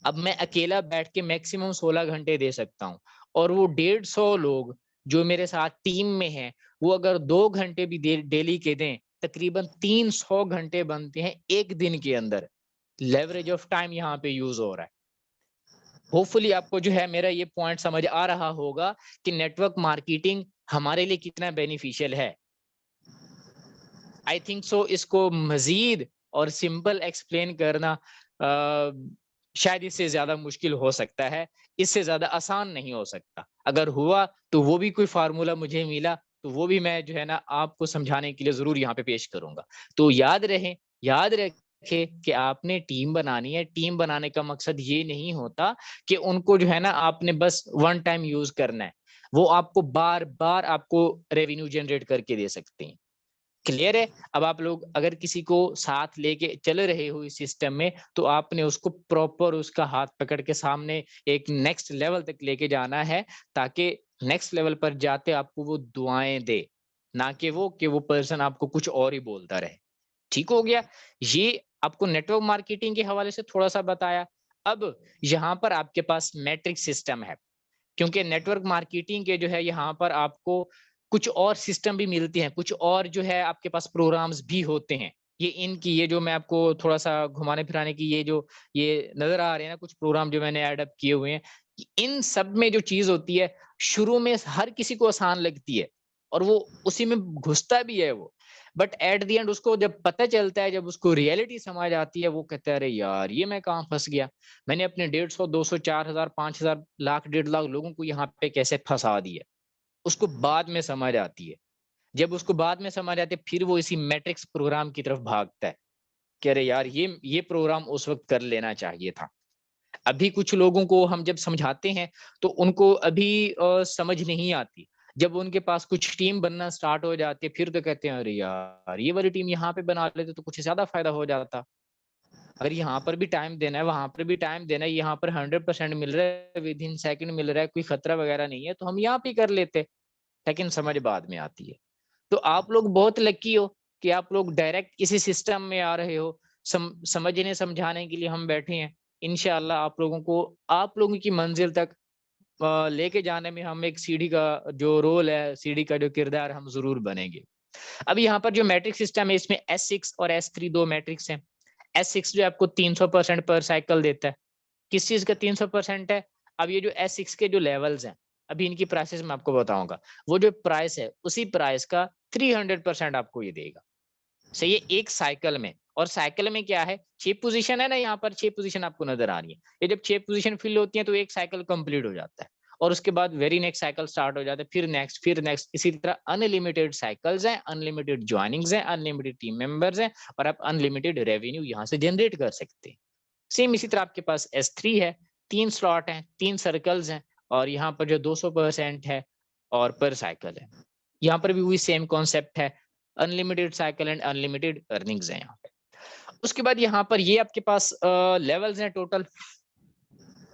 D: अब मैं अकेला बैठ के मैक्सिमम 16 घंटे दे सकता हूँ और वो 150 लोग जो मेरे साथ टीम में हैं वो अगर 2 घंटे भी डेली के दें, तकरीबन 300 घंटे बनते हैं एक दिन के अंदर। लेवरेज ऑफ टाइम यहाँ पे यूज हो रहा है। होपफुली आपको जो है मेरा ये पॉइंट समझ आ रहा होगा कि नेटवर्क मार्केटिंग हमारे लिए कितना बेनिफिशियल है। आई थिंक सो इसको मजीद और सिंपल एक्सप्लेन करना शायद इससे ज्यादा मुश्किल हो सकता है, इससे ज्यादा आसान नहीं हो सकता। अगर हुआ तो वो भी कोई फार्मूला मुझे मिला तो वो भी मैं जो है ना आपको समझाने के लिए जरूर यहाँ पे पेश करूंगा। तो याद रखें कि आपने टीम बनानी है। टीम बनाने का मकसद ये नहीं होता कि उनको जो है ना आपने बस 1 टाइम यूज करना है, वो आपको बार बार आपको रेवेन्यू जनरेट करके दे सकते हैं। क्लियर है। अब आप लोग अगर किसी को साथ लेके चल रहे हो इस सिस्टम में तो आपने उसको प्रॉपर उसका हाथ पकड़ के सामने एक नेक्स्ट लेवल तक लेके जाना है ताकि नेक्स्ट लेवल पर जाते आपको वो दुआएं दे, ना कि वो पर्सन आपको कुछ और ही बोलता रहे। ठीक हो गया। ये आपको नेटवर्क मार्केटिंग के हवाले से थोड़ा सा बताया। अब यहाँ पर आपके पास मैट्रिक्स सिस्टम है, क्योंकि नेटवर्क मार्केटिंग के जो है यहाँ पर आपको कुछ और सिस्टम भी मिलते हैं, कुछ और जो है आपके पास प्रोग्राम्स भी होते हैं। ये जो मैं आपको थोड़ा सा घुमाने फिराने की ये नजर आ रहे हैं ना कुछ प्रोग्राम जो मैंने ऐड अप किए हुए हैं, इन सब में जो चीज होती है शुरू में हर किसी को आसान लगती है और वो उसी में घुसता भी है वो, बट एट द एंड उसको जब पता चलता है, जब उसको रियलिटी समझ आती है, वो कहता है अरे यार ये मैं कहाँ फंस गया, मैंने अपने 150 200 4000 5000 लाख 1.5 लाख लोगों को यहाँ पे कैसे फंसा दिया। उसको बाद में समझ आती है। जब उसको बाद में समझ आती है फिर वो इसी मैट्रिक्स प्रोग्राम की तरफ भागता है कि अरे यार ये प्रोग्राम उस वक्त कर लेना चाहिए था। अभी कुछ लोगों को हम जब समझाते हैं तो उनको अभी समझ नहीं आती। जब उनके पास कुछ टीम बनना स्टार्ट हो जाती है फिर तो कहते हैं अरे यार ये वाली टीम यहाँ पे बना लेते तो कुछ ज्यादा फायदा हो जाता। अगर यहाँ पर भी टाइम देना है, वहां पर भी टाइम देना है, यहाँ पर 100% मिल रहा है, विद इन सेकंड मिल रहा है, कोई खतरा वगैरह नहीं है, तो हम यहाँ पे कर लेते। लेकिन समझ बाद में आती है। तो आप लोग बहुत लकी हो कि आप लोग डायरेक्ट किसी सिस्टम में आ रहे हो। समझने समझाने के लिए हम बैठे हैं। इंशाल्लाह आप लोगों को आप लोगों की मंजिल तक लेके जाने में हम एक सीढ़ी का जो रोल है, सीढ़ी का जो किरदार हम जरूर बनेंगे। अब यहाँ पर जो मैट्रिक्स सिस्टम है इसमें S6 और S3 दो मैट्रिक्स हैं। S6 जो आपको 300% पर साइकिल देता है। किस चीज का 300% है? अब ये जो S6 के जो लेवल्स हैं, अभी इनकी प्राइसेस मैं आपको बताऊंगा। वो जो प्राइस है उसी प्राइस का 300% आपको ये देगा। सही है, एक साइकिल में। और साइकिल में क्या है, 6 पोजीशन है ना, यहाँ पर 6 पोजीशन आपको नजर आ रही है। ये जब 6 पोजीशन फिल होती है तो एक साइकिल कंप्लीट हो जाता है और उसके बाद वेरी नेक्स्ट साइकिल स्टार्ट हो जाता है, फिर नेक्स्ट, इसी तरह अनलिमिटेड साइकिल्स हैं, अनलिमिटेड ज्वाइनिंग्स हैं, अनलिमिटेड टीम मेंबर्स हैं और आप अनलिमिटेड रेवेन्यू यहाँ से जनरेट कर सकते हैं। सेम इसी तरह आपके पास S3 है, 3 स्लॉट हैं, 3 सर्कल्स हैं और यहाँ पर जो 200% है और पर साइकिल है। यहाँ पर भी वही सेम कॉन्सेप्ट है, unlimited cycle and unlimited earnings हैं यहाँ पे। उसके बाद यहाँ पर ये आपके पास लेवल्स हैं।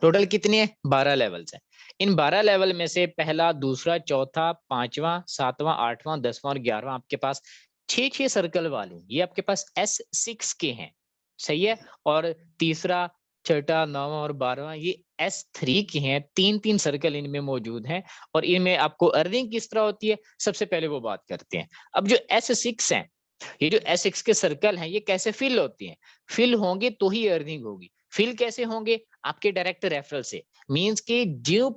D: टोटल कितने हैं? 12 लेवल्स हैं। इन 12 लेवल में से पहला, दूसरा, चौथा, पांचवा, सातवां, आठवां, 10वां और 11वां आपके पास 6 सर्कल वाले, ये आपके पास S6 के हैं। सही है। और तीसरा, छठा, 9वां और 12वां ये S3 के हैं। 3 सर्कल इनमें मौजूद हैं और इनमें आपको अर्निंग किस तरह होती है, सबसे पहले वो बात करते हैं। अब जो S6 है, ये जो S6 के सर्कल हैं, ये कैसे फिल होती हैं? फिल होंगे तो ही अर्निंग होगी। फिल कैसे होंगे? आपके डायरेक्ट रेफरल से। मींस कि जो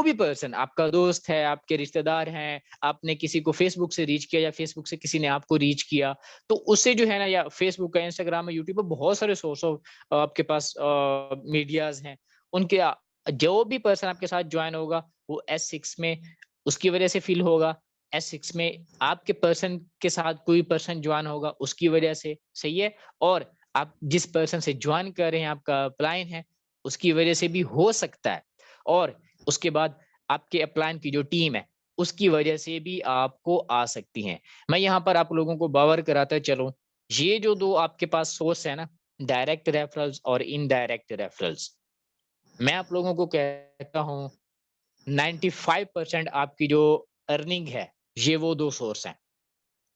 D: भी पर्सन आपका दोस्त है, आपके रिश्तेदार हैं, आपने किसी को फेसबुक से रीच किया या फेसबुक से किसी ने आपको रीच किया, तो उससे जो है ना, या फेसबुक का, इंस्टाग्राम है, यूट्यूब पर बहुत सारे सोर्स ऑफ आपके पास मीडियाज हैं, उनके जो भी पर्सन आपके साथ ज्वाइन होगा वो S6 में उसकी वजह से फिल होगा। S6 में आपके पर्सन के साथ कोई पर्सन ज्वाइन होगा उसकी वजह से। सही है। और आप जिस पर्सन से ज्वाइन कर रहे हैं, आपका अपलाइन है, उसकी वजह से भी हो सकता है। और उसके बाद आपके अपलाइन की जो टीम है उसकी वजह से भी आपको आ सकती हैं। मैं यहाँ पर आप लोगों को बावर कराता चलूं, ये जो दो आपके पास सोर्स है ना, डायरेक्ट रेफरल्स और इनडायरेक्ट रेफरल्स, मैं आप लोगों को कहता हूँ 95% आपकी जो अर्निंग है ये वो दो सोर्स हैं।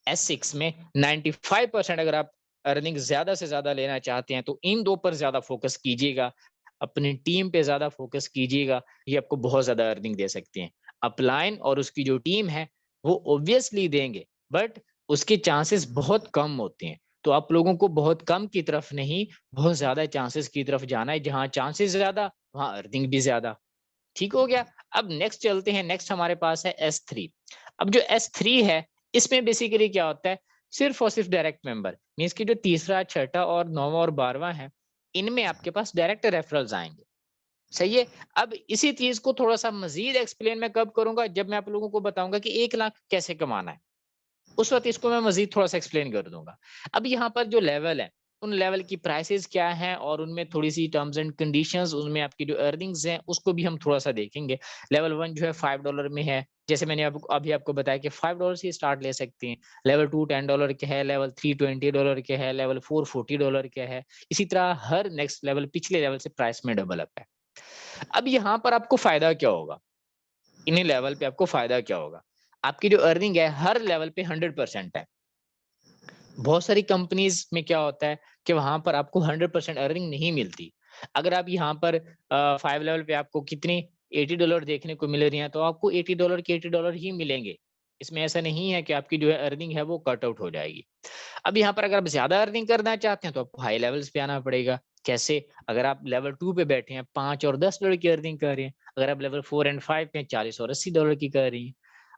D: S6 में 95% अगर आप अर्निंग ज्यादा से ज्यादा लेना चाहते हैं तो इन दो पर ज्यादा फोकस कीजिएगा, अपनी टीम पे ज्यादा फोकस कीजिएगा, ये आपको बहुत ज्यादा अर्निंग दे सकते हैं। अपलाइन और उसकी जो टीम है वो ऑब्वियसली देंगे, बट उसके चांसेस बहुत कम होते हैं। तो आप लोगों को बहुत कम की तरफ नहीं, बहुत ज्यादा चांसेस की तरफ जाना है। जहां चांसेस ज्यादा वहां अर्निंग भी ज्यादा। ठीक हो गया। अब नेक्स्ट चलते हैं। नेक्स्ट हमारे पास है S3। अब जो S3 है इसमें बेसिकली क्या होता है, सिर्फ और सिर्फ डायरेक्ट मेंबर, मींस की जो तीसरा, छठा और 9वां और 12वां है, इनमें आपके पास डायरेक्ट रेफरल्स आएंगे। सही है। अब इसी चीज को थोड़ा सा मजीद एक्सप्लेन मैं कब करूंगा, जब मैं आप लोगों को बताऊंगा कि 1 लाख कैसे कमाना है, उस वक्त इसको मैं मजीद थोड़ा सा एक्सप्लेन कर दूंगा। अब यहाँ पर जो लेवल है, उन लेवल की प्राइसेस क्या हैं और उनमें थोड़ी सी टर्म्स एंड कंडीशंस, उनमें आपकी जो अर्निंग्स हैं उसको भी हम थोड़ा सा देखेंगे। लेवल 1 जो है $5 में है, जैसे मैंने अभी आपको बताया कि $5 से स्टार्ट ले सकते हैं। लेवल 2 $10 के है, लेवल 3 $20 के है, लेवल 4 $40 के है। इसी तरह हर नेक्स्ट लेवल पिछले लेवल से प्राइस में डबल अप है। अब यहाँ पर आपको फायदा क्या होगा, इन्हीं लेवल पे आपको फायदा क्या होगा, आपकी जो अर्निंग है हर लेवल पे 100% है। बहुत सारी कंपनीज में क्या होता है कि वहां पर आपको 100% अर्निंग नहीं मिलती। अगर आप यहाँ पर 5 लेवल पे आपको कितनी $80 देखने को मिल रही हैं, तो आपको $80 के $80 ही मिलेंगे। इसमें ऐसा नहीं है कि आपकी जो है अर्निंग है वो कट आउट हो जाएगी। अब यहाँ पर अगर आप ज्यादा अर्निंग करना चाहते हैं तो आपको हाई लेवल्स पे आना पड़ेगा। कैसे? अगर आप लेवल 2 पे बैठे हैं, $5 और $10 की अर्निंग कर रहे हैं, अगर आप लेवल 4 एंड 5 पे $40 और $80 की कर रही हैं।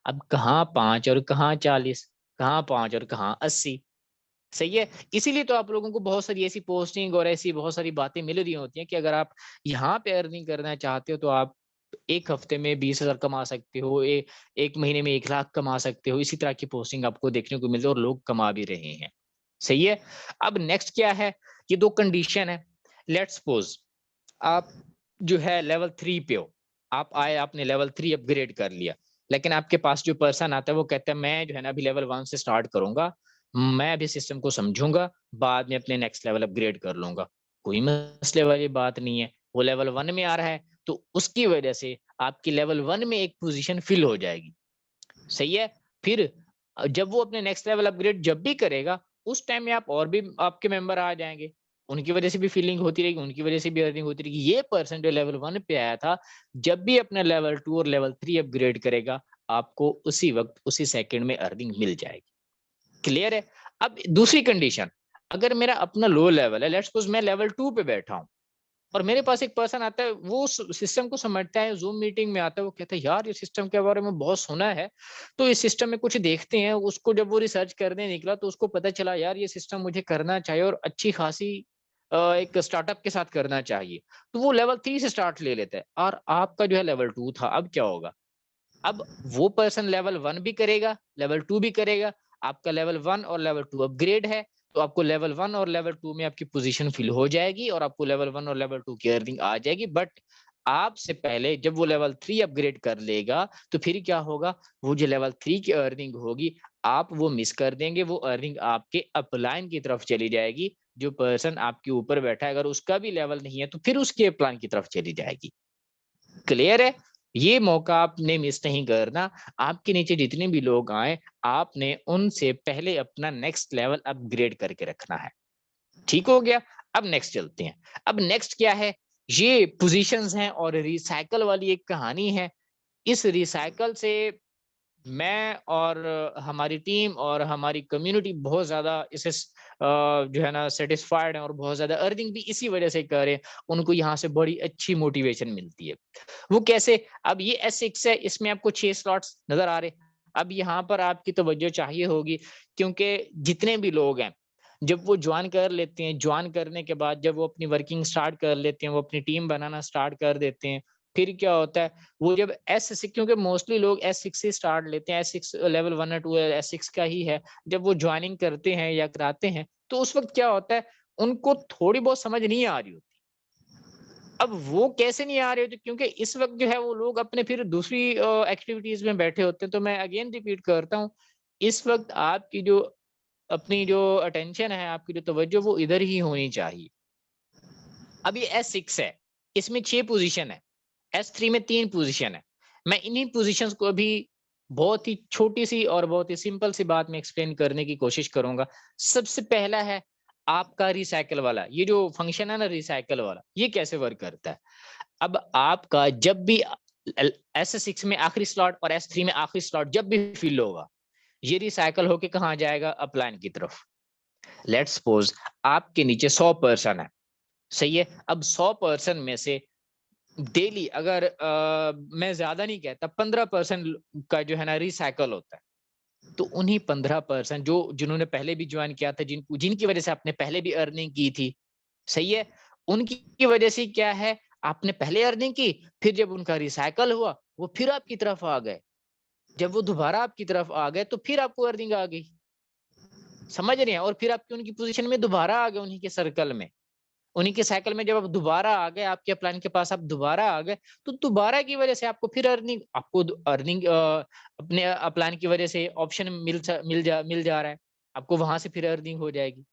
D: अब कहाँ 5 और कहाँ 40, कहाँ 5 और कहाँ 80। सही है। इसीलिए तो आप लोगों को बहुत सारी ऐसी पोस्टिंग और ऐसी बहुत सारी बातें मिल रही होती हैं कि अगर आप यहाँ पे अर्निंग करना चाहते हो तो आप एक हफ्ते में 20,000 कमा सकते हो, एक महीने में 1 लाख कमा सकते हो। इसी तरह की पोस्टिंग आपको देखने को मिलती है और लोग कमा भी रहे हैं। सही है। अब नेक्स्ट क्या है, ये दो कंडीशन है। लेट्स सपोज आप जो है लेवल 3 पे हो, आप आए, आपने लेवल 3 अपग्रेड कर लिया, लेकिन आपके पास जो पर्सन आता है वो कहता है मैं जो है ना अभी लेवल 1 से स्टार्ट करूंगा, मैं अभी सिस्टम को समझूंगा, बाद में अपने नेक्स्ट लेवल अपग्रेड कर लूंगा। कोई मसले वाली बात नहीं है। वो लेवल 1 में आ रहा है तो उसकी वजह से आपकी लेवल 1 में एक पोजीशन फिल हो जाएगी। सही है। फिर जब वो अपने नेक्स्ट लेवल अपग्रेड जब भी करेगा, उस टाइम में आप और भी आपके मेंबर आ जाएंगे, उनकी वजह से भी फीलिंग होती रहेगी, उनकी वजह से भी अर्निंग होती रहेगी। ये पर्सन जो लेवल 1 पे आया था, जब भी अपने लेवल 2 और लेवल 3 अपग्रेड करेगा, आपको उसी वक्त उसी सेकंड में अर्निंग मिल जाएगी। क्लियर है? अब दूसरी कंडीशन, अगर मेरा अपना लो लेवल है, लेट्स सपोज मैं लेवल 2 पे बैठा हूं और मेरे पास एक पर्सन आता है, वो सिस्टम को समझता है, जूम मीटिंग में आता है, वो कहता है यार ये सिस्टम के बारे में बहुत सुना है, तो इस सिस्टम में कुछ देखते हैं। उसको जब वो रिसर्च करने निकला तो उसको पता चला यार ये सिस्टम मुझे करना चाहिए और अच्छी खासी एक स्टार्टअप के साथ करना चाहिए। तो वो लेवल 3 से स्टार्ट ले लेता है और आपका जो है लेवल 2 था। अब क्या होगा? अब वो पर्सन लेवल 1 भी करेगा, लेवल 2 भी करेगा। आपका लेवल 1 और लेवल 2 अपग्रेड है, तो आपको लेवल 1 और लेवल 2 में आपकी पोजीशन फिल हो जाएगी और आपको लेवल 1 और लेवल 2 की अर्निंग आ जाएगी। बट आपसे पहले जब वो लेवल 3 अपग्रेड कर लेगा, तो फिर क्या होगा? वो जो लेवल 3 की अर्निंग होगी, आप वो मिस कर देंगे। वो अर्निंग आपके अपलाइन की तरफ चली जाएगी। जो पर्सन आपके ऊपर बैठा है, अगर उसका भी लेवल नहीं है, तो फिर उसके अपलाइन की तरफ चली जाएगी। क्लियर है? ये मौका आपने मिस नहीं करना। आपके नीचे जितने भी लोग आए, आपने उनसे पहले अपना नेक्स्ट लेवल अपग्रेड करके रखना है। ठीक हो गया? अब नेक्स्ट चलते हैं। अब नेक्स्ट क्या है? ये पोजीशंस हैं और रिसाइकल वाली एक कहानी है। इस रिसाइकल से मैं और हमारी टीम और हमारी कम्युनिटी बहुत ज्यादा इससे जो है ना सेटिस्फाइड है और बहुत ज्यादा अर्निंग भी इसी वजह से कर रहे हैं। उनको यहाँ से बड़ी अच्छी मोटिवेशन मिलती है। वो कैसे? अब ये S6 है, इसमें आपको 6 स्लॉट्स नजर आ रहे। अब यहाँ पर आपकी तवज्जो चाहिए होगी, क्योंकि जितने भी लोग हैं, जब वो ज्वाइन कर लेते हैं, ज्वाइन करने के बाद जब वो अपनी वर्किंग स्टार्ट कर लेते हैं, वो अपनी टीम बनाना स्टार्ट कर देते हैं, फिर क्या होता है? वो जब S6, क्योंकि मोस्टली लोग S6 से स्टार्ट लेते हैं, S6 लेवल 1 और 2 S6 का ही है। जब वो ज्वाइनिंग करते हैं या कराते हैं, तो उस वक्त क्या होता है? उनको थोड़ी बहुत समझ नहीं आ रही होती। अब वो कैसे नहीं आ रहे होते? क्योंकि इस वक्त जो है वो लोग अपने फिर दूसरी एक्टिविटीज में बैठे होते हैं। तो मैं अगेन रिपीट करता हूँ, इस वक्त आपकी जो अपनी जो अटेंशन है, आपकी जो तवज्जो, वो इधर ही होनी चाहिए। अब ये S6 है, इसमें 6 पोजीशन है। S3 में 3 पोजीशन है। मैं इन्हीं पोजीशंस को अभी बहुत ही छोटी सी और बहुत ही सिंपल सी बात में एक्सप्लेन करने की कोशिश करूंगा। सबसे पहला है आपका रिसाइकल वाला। ये जो फंक्शन है ना रिसाइकल वाला, ये कैसे वर्क करता है? अब आपका जब भी S6 में आखिरी स्लॉट और S3 में आखिरी स्लॉट जब भी फिल होगा, ये रिसाइकल होके कहाँ जाएगा? अपलाइन की तरफ। लेट्स सपोज आपके नीचे 100 पर्सन है, सही है? अब 100 पर्सन में से डेली अगर मैं ज्यादा नहीं कहता, 15% का जो है ना रिसाइकल होता है। तो उन्हीं 15% जो जिन्होंने पहले भी ज्वाइन किया था, जिनकी वजह से आपने पहले भी अर्निंग की थी, सही है? उनकी वजह से क्या है? आपने पहले अर्निंग की, फिर जब उनका रिसाइकल हुआ, वो फिर आपकी तरफ आ गए। जब वो दोबारा आपकी तरफ आ गए, तो फिर आपको अर्निंग आ गई। समझ रहे हैं? और फिर आपकी उनकी पोजीशन में दोबारा आ गए, उन्हीं के सर्कल में, उन्हीं के साइकिल में जब आप दोबारा आ गए, आपके प्लान के पास आप दोबारा आ गए, तो दोबारा की वजह से आपको फिर अर्निंग अपने प्लान की वजह से ऑप्शन मिल जा रहा है, आपको वहां से फिर अर्निंग हो जाएगी।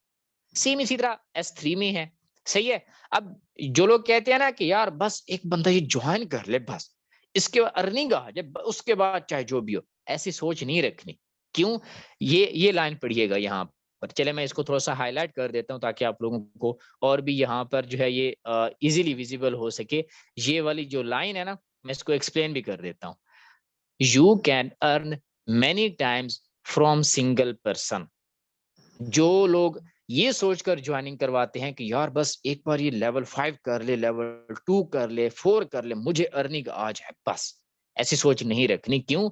D: सेम इसी तरह S3 में है, सही है? अब जो लोग कहते हैं ना कि यार बस एक बंदा ये ज्वाइन कर ले, बस इसके बाद अर्निंग आ जाए, उसके बाद चाहे जो भी हो, ऐसी सोच नहीं रखनी। क्यों? ये लाइन पढ़िएगा यहाँ पर। चले मैं इसको थोड़ा सा हाईलाइट कर देता हूँ ताकि आप लोगों को और भी यहाँ पर जो है ये इजीली विजिबल हो सके। ये वाली जो लाइन है ना, मैं इसको एक्सप्लेन भी कर देता हूँ। You can earn many times from single person. जो लोग ये सोचकर ज्वाइनिंग करवाते हैं कि यार बस एक बार ये लेवल 5 कर ले, लेवल 2 कर ले, 4 कर ले, मुझे अर्निंग आ जाए बस, ऐसी सोच नहीं रखनी। क्यों?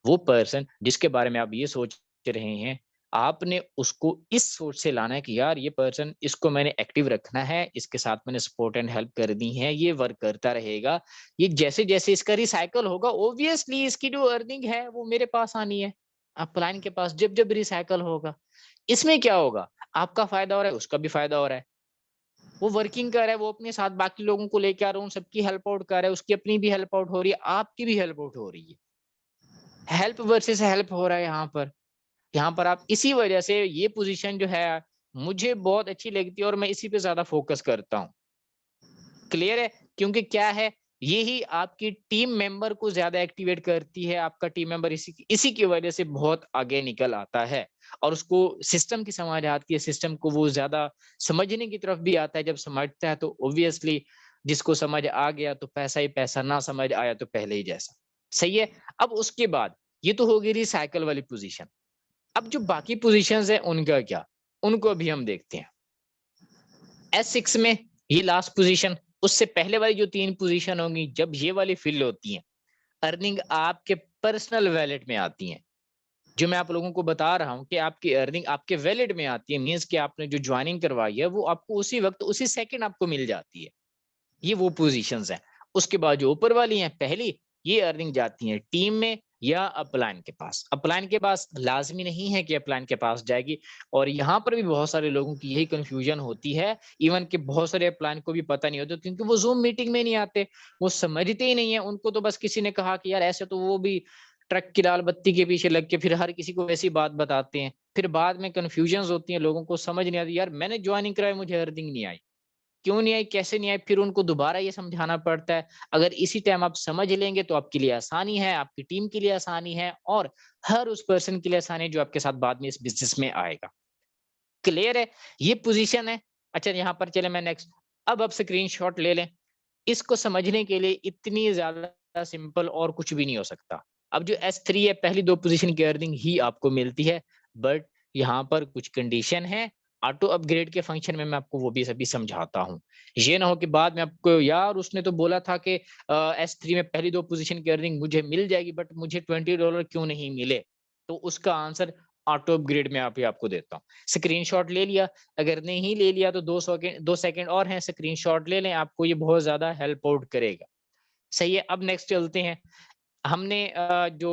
D: वो पर्सन जिसके बारे में आप ये सोच रहे हैं, आपने उसको इस सोच से लाना है कि यार ये पर्सन, इसको मैंने एक्टिव रखना है, इसके साथ मैंने सपोर्ट एंड हेल्प करनी है, ये वर्क करता रहेगा। ये जैसे जैसे इसका रिसाइकल होगा, ऑब्वियसली इसकी जो अर्निंग है वो मेरे पास आनी है, अपलाइन के पास। जब जब रिसाइकल होगा, इसमें क्या होगा? आपका फायदा हो रहा है, उसका भी फायदा हो रहा है। वो वर्किंग कर रहा है, वो अपने साथ बाकी लोगों को लेके आ रहा है, उन सबकी हेल्प आउट कर रहा है, उसकी अपनी भी हेल्प आउट हो रही है, आपकी भी हेल्प आउट हो रही है। हेल्प वर्सेस हेल्प हो रहा है यहाँ पर। यहाँ पर आप इसी वजह से ये पोजीशन जो है मुझे बहुत अच्छी लगती है और मैं इसी पे ज्यादा फोकस करता हूँ। क्लियर है? क्योंकि क्या है, यही आपकी टीम मेंबर को ज्यादा एक्टिवेट करती है। आपका टीम मेंबर इसी की वजह से बहुत आगे निकल आता है और उसको सिस्टम की समझ आती है, सिस्टम को वो ज्यादा समझने की तरफ भी आता है। जब समझता है तो ऑब्वियसली जिसको समझ आ गया तो पैसा ही पैसा, ना समझ आया तो पहले ही जैसा। सही है। अब उसके बाद ये तो हो गई रिसाइकल वाली पोजीशन। अब जो बाकी पोजीशंस है उनका क्या, उनको भी हम देखते हैं। S6 में ये लास्ट पोजीशन, उससे पहले वाली जो 3 पोजीशन होंगी, जब ये वाली फिल होती हैं, अर्निंग आपके पर्सनल वैलेट में आती हैं। जो मैं आप लोगों को बता रहा हूं कि आपकी अर्निंग आपके वैलेट में आती है, मींस कि आपने जो ज्वाइनिंग करवाई है वो आपको उसी वक्त उसी सेकंड आपको मिल जाती है। ये वो पोजीशंस हैं। उसके बाद जो ऊपर वाली हैं, पहली ये अर्निंग जाती है टीम में या अपलाइन के पास। अपलाइन के पास लाजमी नहीं है कि अपलाइन के पास जाएगी, और यहाँ पर भी बहुत सारे लोगों की यही कंफ्यूजन होती है। इवन कि बहुत सारे अपलाइन को भी पता नहीं होता, क्योंकि वो जूम मीटिंग में नहीं आते, वो समझते ही नहीं है। उनको तो बस किसी ने कहा कि यार ऐसे, तो वो भी ट्रक की लाल बत्ती के पीछे लग के फिर हर किसी को वैसी बात बताते हैं। फिर बाद में कंफ्यूजन होती है, लोगों को समझ नहीं आती, यार मैंने ज्वाइनिंग कराई, मुझे अर्निंग नहीं आई, क्यों नहीं आई, कैसे नहीं आई। फिर उनको दोबारा ये समझाना पड़ता है। अगर इसी टाइम आप समझ लेंगे तो आपके लिए आसानी है, आपकी टीम के लिए आसानी है, और हर उस पर्सन के लिए आसानी है जो आपके साथ बाद में इस बिजनेस में आएगा। क्लियर है, ये पोजीशन है। अच्छा, यहाँ पर चले मैं नेक्स्ट। अब आप स्क्रीनशॉट ले लें। इसको समझने के लिए इतनी ज्यादा सिंपल और कुछ भी नहीं हो सकता। अब जो S3 है, पहली 2 पोजीशन की अर्निंग ही आपको मिलती है, बट यहाँ पर कुछ कंडीशन है। ऑटो अपग्रेड के फंक्शन में मैं आपको वो भी सभी समझाता हूँ। ये ना हो कि बाद में आपको, यार उसने तो बोला था कि S3 में पहली 2 पोजीशन की अर्निंग मुझे मिल जाएगी, बट मुझे $20 क्यों नहीं मिले। तो उसका आंसर ऑटो अपग्रेड में आपको देता हूँ। स्क्रीनशॉट ले लिया, अगर नहीं ले लिया तो 2 सेकंड और हैं, स्क्रीनशॉट ले लें, आपको ये बहुत ज्यादा हेल्प आउट करेगा। सही है। अब नेक्स्ट चलते हैं। हमने जो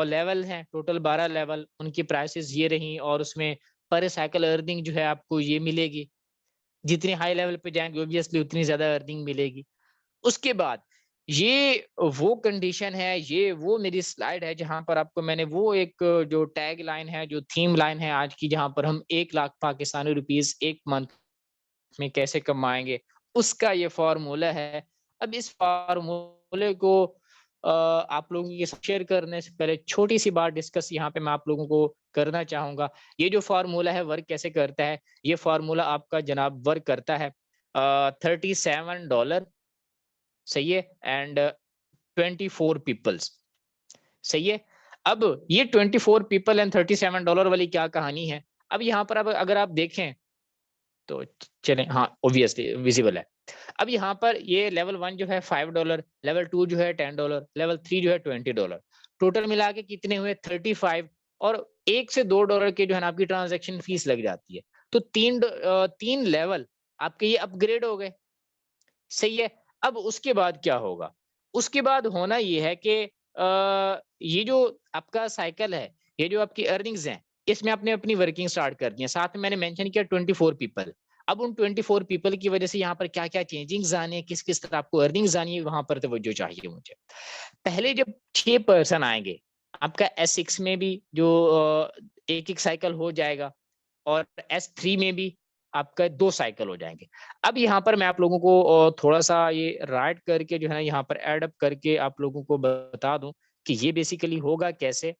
D: लेवल हैं, टोटल 12 लेवल, उनकी प्राइसेस ये रही, और उसमें पर साइकिल अर्निंग जो है आपको ये मिलेगी। जितनी हाई लेवल पे जाएंगे ऑब्वियसली उतनी ज्यादा अर्निंग मिलेगी। उसके बाद ये वो कंडीशन है, ये वो मेरी स्लाइड है जहां पर आपको मैंने वो एक जो टैग लाइन है, जो थीम लाइन है आज की, जहां पर हम 1 लाख पाकिस्तानी रुपीस एक मंथ में कैसे कमाएंगे, उसका ये फॉर्मूला है। अब इस फॉर्मूले को आप लोगों के साथ शेयर करने से पहले छोटी सी बात डिस्कस यहाँ पे मैं आप लोगों को करना चाहूंगा। ये जो फॉर्मूला है वर्क कैसे करता है, ये फॉर्मूला आपका जनाब वर्क करता है $37, सही है, एंड 24 पीपल्स, सही है। अब ये 24 पीपल एंड $37 वाली क्या कहानी है। अब यहाँ पर अब अगर आप देखें तो चलें, हाँ ऑब्वियसली विजिबल है। अब यहाँ पर ये लेवल 1 जो है $5, लेवल 2 जो है $10, लेवल 3 जो है $20, टोटल मिला के कितने हुए 35, और $1 से $2 के जो है ना आपकी ट्रांजैक्शन फीस लग जाती है। तो 3 लेवल आपके ये अपग्रेड हो गए, सही है। अब उसके बाद क्या होगा, उसके बाद होना ये है कि ये जो आपका साइकिल है, ये जो आपकी अर्निंग्स हैं, इसमें आपने अपनी वर्किंग स्टार्ट कर दी है। साथ में मैंने मेंशन किया 24 पीपल। अब उन 24 पीपल की वजह से यहाँ पर क्या-क्या चेंजिंग्स आने हैं, किस-किस तरह आपको अर्निंग्स आनी है, वहां पर तवज्जो चाहिए मुझे। पहले जब 6 पर्सन आएंगे, आपका S6 में भी जो एक-एक साइकिल हो जाएगा, और S3 में भी आपका 2 साइकिल हो जाएंगे। अब यहाँ पर मैं आप लोगों को थोड़ा-सा ये राइट करके जो है ना यहाँ पर ऐड अप करके आप लोगों को बता दूं कि ये बेसिकली होगा कैसे।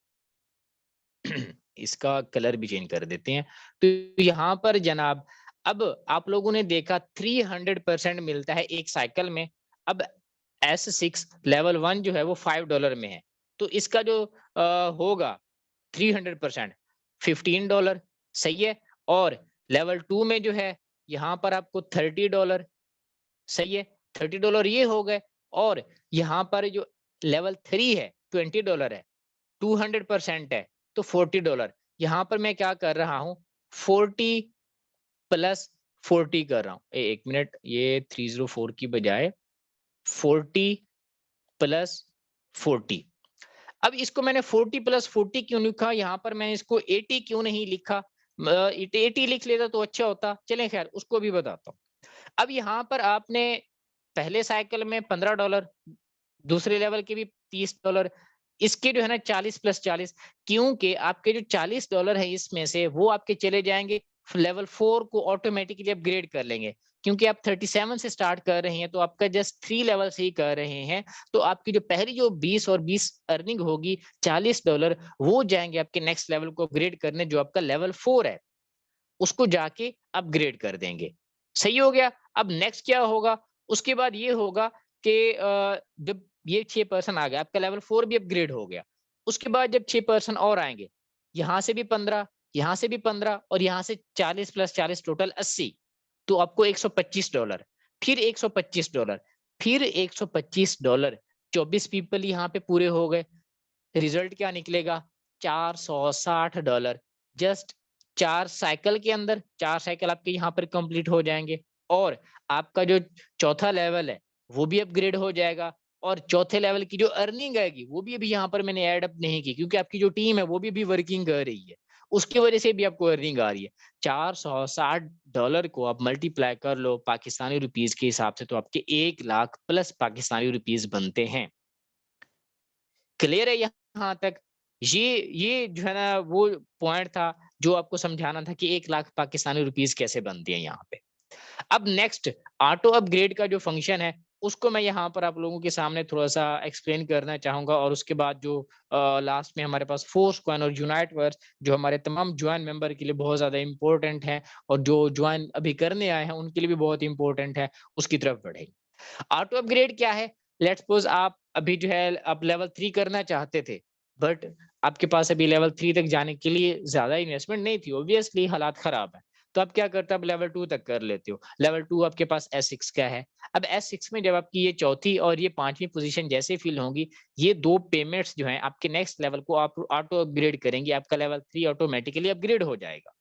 D: इसका कलर भी चेंज कर देते हैं। तो यहाँ पर जनाब, अब आप लोगों ने देखा 300% मिलता है एक साइकिल में। अब S6 लेवल 1 जो है वो $5 में है, तो इसका जो होगा 300% $15, सही है। और लेवल 2 में जो है यहाँ पर आपको $30, सही है, $30 ये हो गए। और यहाँ पर जो लेवल 3 है $20 है, 200% है तो $40। यहाँ पर मैं क्या कर रहा हूँ, 40 प्लस 40 कर रहा हूँ। एक मिनट, ये 304 की बजाय 40 प्लस 40। अब इसको मैंने 40 प्लस 40 क्यों लिखा, यहाँ पर मैं इसको 80 क्यों नहीं लिखा, 80 लिख लेता तो अच्छा होता। चलें खैर, उसको भी बताता हूँ। अब यहाँ पर आपने पहले साइकिल में $15, दूसरे लेवल के भी $30, इसके जो है ना 40 प्लस 40, क्योंकि आपके जो $40 है इसमें से वो आपके चले जाएंगे लेवल 4 को ऑटोमेटिकली अपग्रेड कर लेंगे, क्योंकि आप 37 से स्टार्ट कर रहे हैं तो आपका जस्ट 3 लेवल से ही कर रहे हैं, तो आपकी जो पहली जो 20 और 20 अर्निंग होगी $40, वो जाएंगे आपके नेक्स्ट लेवल को अपग्रेड करने, जो आपका लेवल 4 है उसको जाके अपग्रेड कर देंगे। सही हो गया। अब नेक्स्ट क्या होगा, उसके बाद ये होगा कि जब ये 6 पर्सन आ गए, आपका लेवल 4 भी अपग्रेड हो गया। उसके बाद जब 6 पर्सन और आएंगे, यहाँ से भी 15, यहाँ से भी 15 और यहाँ से 40 प्लस 40 टोटल 80, तो आपको $125, फिर $125, फिर $125, 24 पीपल यहाँ पे पूरे हो गए। रिजल्ट क्या निकलेगा, $460। जस्ट 4 साइकिल के अंदर 4 साइकिल आपके यहाँ पर कंप्लीट हो जाएंगे, और आपका जो चौथा लेवल है वो भी अपग्रेड हो जाएगा, और चौथे लेवल की जो अर्निंग आएगी वो भी अभी यहाँ पर मैंने ऐड अप नहीं की, क्योंकि आपकी जो टीम है वो भी अभी वर्किंग कर रही है, उसकी वजह से भी आपको अर्निंग आ रही है। $460 को आप मल्टीप्लाई कर लो पाकिस्तानी रुपीज के हिसाब से, तो आपके 1 लाख प्लस पाकिस्तानी रुपीज बनते हैं। क्लियर है यहाँ तक? ये जो है ना वो पॉइंट था जो आपको समझाना था कि 1 लाख पाकिस्तानी रुपीज कैसे बनती है यहाँ पे। अब नेक्स्ट ऑटो अपग्रेड का जो फंक्शन है उसको मैं यहाँ पर आप लोगों के सामने थोड़ा सा एक्सप्लेन करना चाहूंगा, और उसके बाद जो लास्ट में हमारे पास फोर्स कॉइन और यूनाइट वर्स जो हमारे तमाम ज्वाइन मेंबर के लिए बहुत ज्यादा इंपॉर्टेंट है, और जो ज्वाइन अभी करने आए हैं उनके लिए भी बहुत इंपॉर्टेंट है, उसकी तरफ बढ़ेंगे। ऑटो अपग्रेड क्या है? लेट्स सपोज आप अभी जो है आप लेवल 3 करना चाहते थे, बट आपके पास अभी लेवल 3 तक जाने के लिए ज्यादा इन्वेस्टमेंट नहीं थी, ऑब्वियसली हालात खराब है, तो आप क्या करते हो, आप लेवल 2 तक कर लेते हो। लेवल 2 आपके पास S6 का है। अब S6 में जब आपकी ये चौथी और ये 5वीं पोजीशन जैसे फिल होंगी, ये 2 पेमेंट्स जो हैं आपके नेक्स्ट लेवल को आप ऑटो अपग्रेड करेंगे, आपका लेवल 3 ऑटोमेटिकली अपग्रेड हो जाएगा।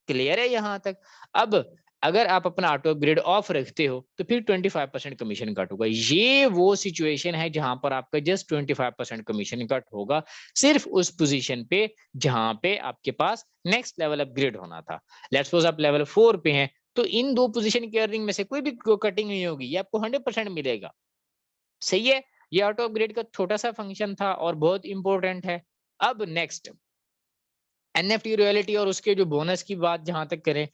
D: क्लियर है यहाँ तक? अब अगर आप अपना ऑटो अपग्रेड ऑफ रखते हो तो फिर 25% कमीशन कट होगा। ये वो सिचुएशन है जहां पर आपका जस्ट 25% कमीशन कट होगा, सिर्फ उस पोजीशन पे जहां पे आपके पास नेक्स्ट लेवल अपग्रेड होना था। लेट्स सपोज आप लेवल 4 पे हैं, तो इन 2 पोजीशन की अर्निंग में से कोई भी कटिंग नहीं होगी, ये आपको 100% मिलेगा। सही है? ये ऑटो अपग्रेड का छोटा सा फंक्शन था और बहुत इंपॉर्टेंट है। अब नेक्स्ट NFT रॉयल्टी और उसके जो बोनस की बात जहां तक करें,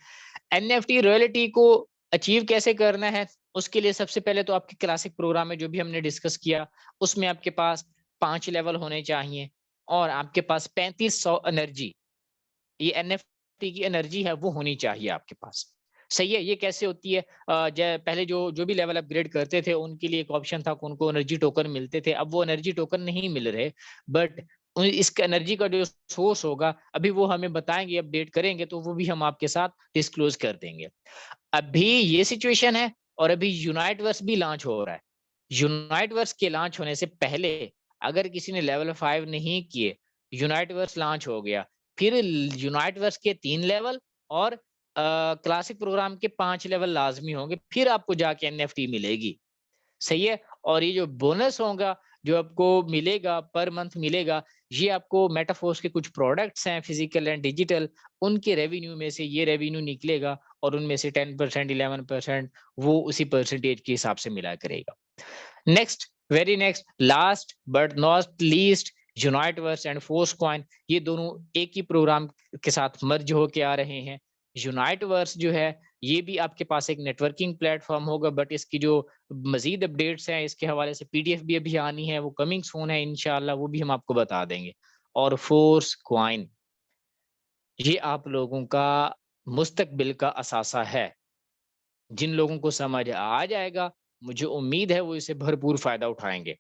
D: NFT रॉयल्टी को अचीव कैसे करना है, उसके लिए सबसे पहले तो आपके क्लासिक प्रोग्राम में जो भी हमने डिस्कस किया उसमें आपके पास 5 लेवल होने चाहिए, और आपके पास 3500 एनर्जी, ये NFT की एनर्जी है वो होनी चाहिए आपके पास। सही है? ये कैसे होती है? पहले जो भी लेवल अपग्रेड करते थे उनके लिए एक ऑप्शन था कि उनको एनर्जी टोकन मिलते थे, अब वो एनर्जी टोकन नहीं मिल रहे, बट इसका एनर्जी का जो सोर्स होगा अभी वो हमें बताएंगे, अपडेट करेंगे तो वो भी हम आपके साथ डिस्क्लोज कर देंगे। अभी ये सिचुएशन है, और अभी यूनाइट वर्स भी लॉन्च हो रहा है। यूनाइट वर्स के लॉन्च होने से पहले अगर किसी ने लेवल 5 नहीं किए, यूनाइट वर्स लॉन्च हो गया, फिर यूनाइट वर्स के 3 लेवल और क्लासिक प्रोग्राम के 5 लेवल लाजमी होंगे, फिर आपको जाके NFT मिलेगी। सही है? और ये जो बोनस होगा जो आपको मिलेगा पर मंथ मिलेगा, ये आपको मेटाफोर्स के कुछ प्रोडक्ट्स हैं फिजिकल एंड डिजिटल, उनके रेवेन्यू में से ये रेवेन्यू निकलेगा, और उनमें से 10% 11% वो उसी परसेंटेज के हिसाब से मिला करेगा। Next, very next, last but not least, Unite Verse and Force Coin, ये दोनों एक ही प्रोग्राम के साथ मर्ज होके आ रहे हैं। यूनाइट वर्स जो है ये भी आपके पास एक नेटवर्किंग प्लेटफॉर्म होगा, बट इसकी जो मजीद अपडेट्स हैं इसके हवाले से PDF भी अभी आनी है, वो कमिंग सून है इंशाल्लाह, वो भी हम आपको बता देंगे। और फोर्स क्वाइन ये आप लोगों का मुस्तकबिल का असासा है। जिन लोगों को समझ आ जाएगा, मुझे उम्मीद है वो इसे भरपूर फायदा उठाएंगे,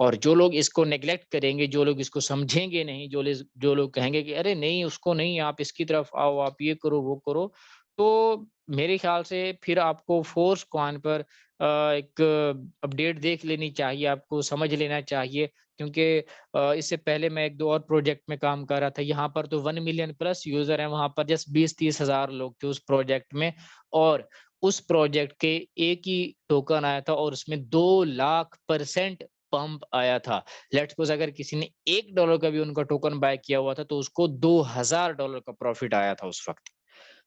D: और जो लोग इसको नेग्लेक्ट करेंगे, जो लोग इसको समझेंगे नहीं, जो लोग कहेंगे कि अरे नहीं उसको नहीं, आप इसकी तरफ आओ, आप ये करो वो करो, तो मेरे ख्याल से फिर आपको फोर्स कॉइन पर एक अपडेट देख लेनी चाहिए, आपको समझ लेना चाहिए, क्योंकि इससे पहले मैं 1-2 और प्रोजेक्ट में काम कर रहा था, यहाँ पर तो 1 मिलियन प्लस यूजर हैं, वहां पर जस्ट 20-30 हजार लोग थे उस प्रोजेक्ट में, और उस प्रोजेक्ट के एक ही टोकन आया था और उसमें 2 लाख% पंप आया था। लेट्स सपोज अगर किसी ने $1 का भी उनका टोकन बाय किया हुआ था तो उसको $2000 का प्रॉफिट आया था उस वक्त।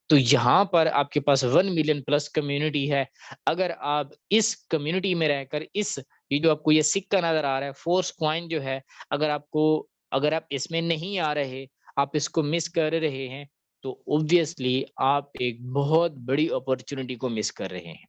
D: तो यहाँ पर आपके पास 1 मिलियन प्लस कम्युनिटी है। अगर आप इस कम्युनिटी में रहकर ये जो आपको ये सिक्का नजर आ रहा है फोर्स कॉइन जो है, अगर आप इसमें नहीं आ रहे, आप इसको मिस कर रहे हैं, तो ऑब्वियसली आप एक बहुत बड़ी अपॉर्चुनिटी को मिस कर रहे हैं।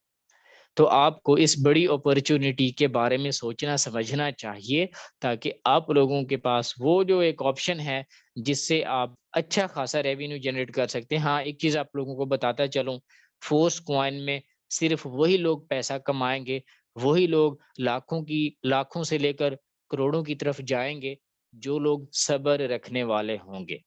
D: तो आपको इस बड़ी अपॉर्चुनिटी के बारे में सोचना समझना चाहिए, ताकि आप लोगों के पास वो जो एक ऑप्शन है जिससे आप अच्छा खासा रेवेन्यू जनरेट कर सकते हैं। हाँ, एक चीज आप लोगों को बताता चलूं, फोर्स कॉइन में सिर्फ वही लोग पैसा कमाएंगे, वही लोग लाखों से लेकर करोड़ों की तरफ जाएंगे जो लोग सब्र रखने वाले होंगे।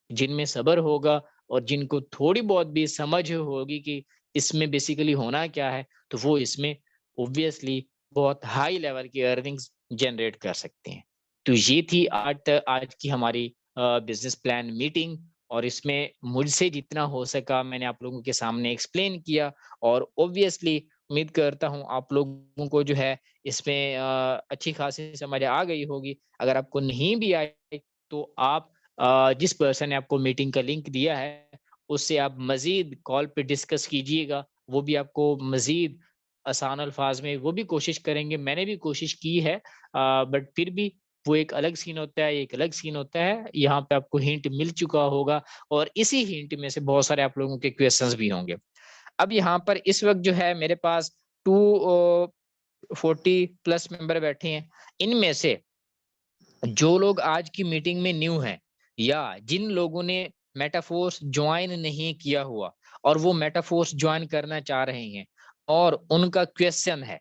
D: जिनमें सब्र होगा और जिनको थोड़ी बहुत भी समझ होगी कि इसमें बेसिकली होना क्या है, तो वो इसमें ऑब्वियसली बहुत हाई लेवल की अर्निंग्स जनरेट कर सकते हैं। तो ये थी आज की हमारी बिजनेस प्लान मीटिंग, और इसमें मुझसे जितना हो सका मैंने आप लोगों के सामने एक्सप्लेन किया, और ऑब्वियसली उम्मीद करता हूँ आप लोगों को जो है इसमें अच्छी खासी समझ आ गई होगी। अगर आपको नहीं भी आई तो आप जिस पर्सन ने आपको मीटिंग का लिंक दिया है उससे आप मजीद कॉल पे डिस्कस कीजिएगा। वो भी आपको मजीद आसान अल्फाज में वो भी कोशिश करेंगे, मैंने भी कोशिश की है, बट फिर भी वो एक अलग सीन होता है, एक अलग सीन होता है। यहाँ पे आपको हिंट मिल चुका होगा और इसी हिंट में से बहुत सारे आप लोगों के क्वेश्चंस भी होंगे। अब यहाँ पर इस वक्त जो है मेरे पास 240 प्लस मेंबर बैठे हैं। इनमें से जो लोग आज की मीटिंग में न्यू हैं या जिन लोगों ने मेटाफोर्स ज्वाइन नहीं किया हुआ और वो मेटाफोर्स ज्वाइन करना चाह रहे हैं और उनका क्वेश्चन है,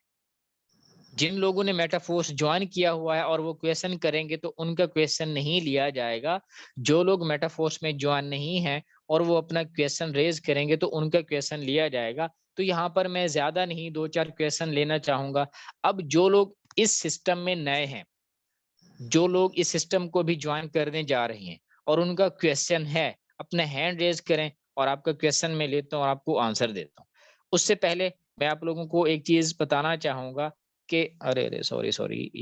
D: जिन लोगों ने मेटाफोर्स ज्वाइन किया हुआ है और वो क्वेश्चन करेंगे तो उनका क्वेश्चन नहीं लिया जाएगा। जो लोग मेटाफोर्स में ज्वाइन नहीं है और वो अपना क्वेश्चन रेज करेंगे तो उनका क्वेश्चन लिया जाएगा। तो यहाँ पर मैं ज्यादा नहीं 2-4 क्वेश्चन लेना चाहूंगा। अब जो लोग इस सिस्टम में नए हैं, जो लोग इस सिस्टम को भी ज्वाइन करने जा रहे हैं और उनका क्वेश्चन है, अपना हैंड रेज करें और आपका क्वेश्चन मैं लेता हूँ और आपको आंसर देता हूँ। उससे पहले मैं आप लोगों को एक चीज बताना चाहूंगा कि अरे अरे सॉरी सॉरी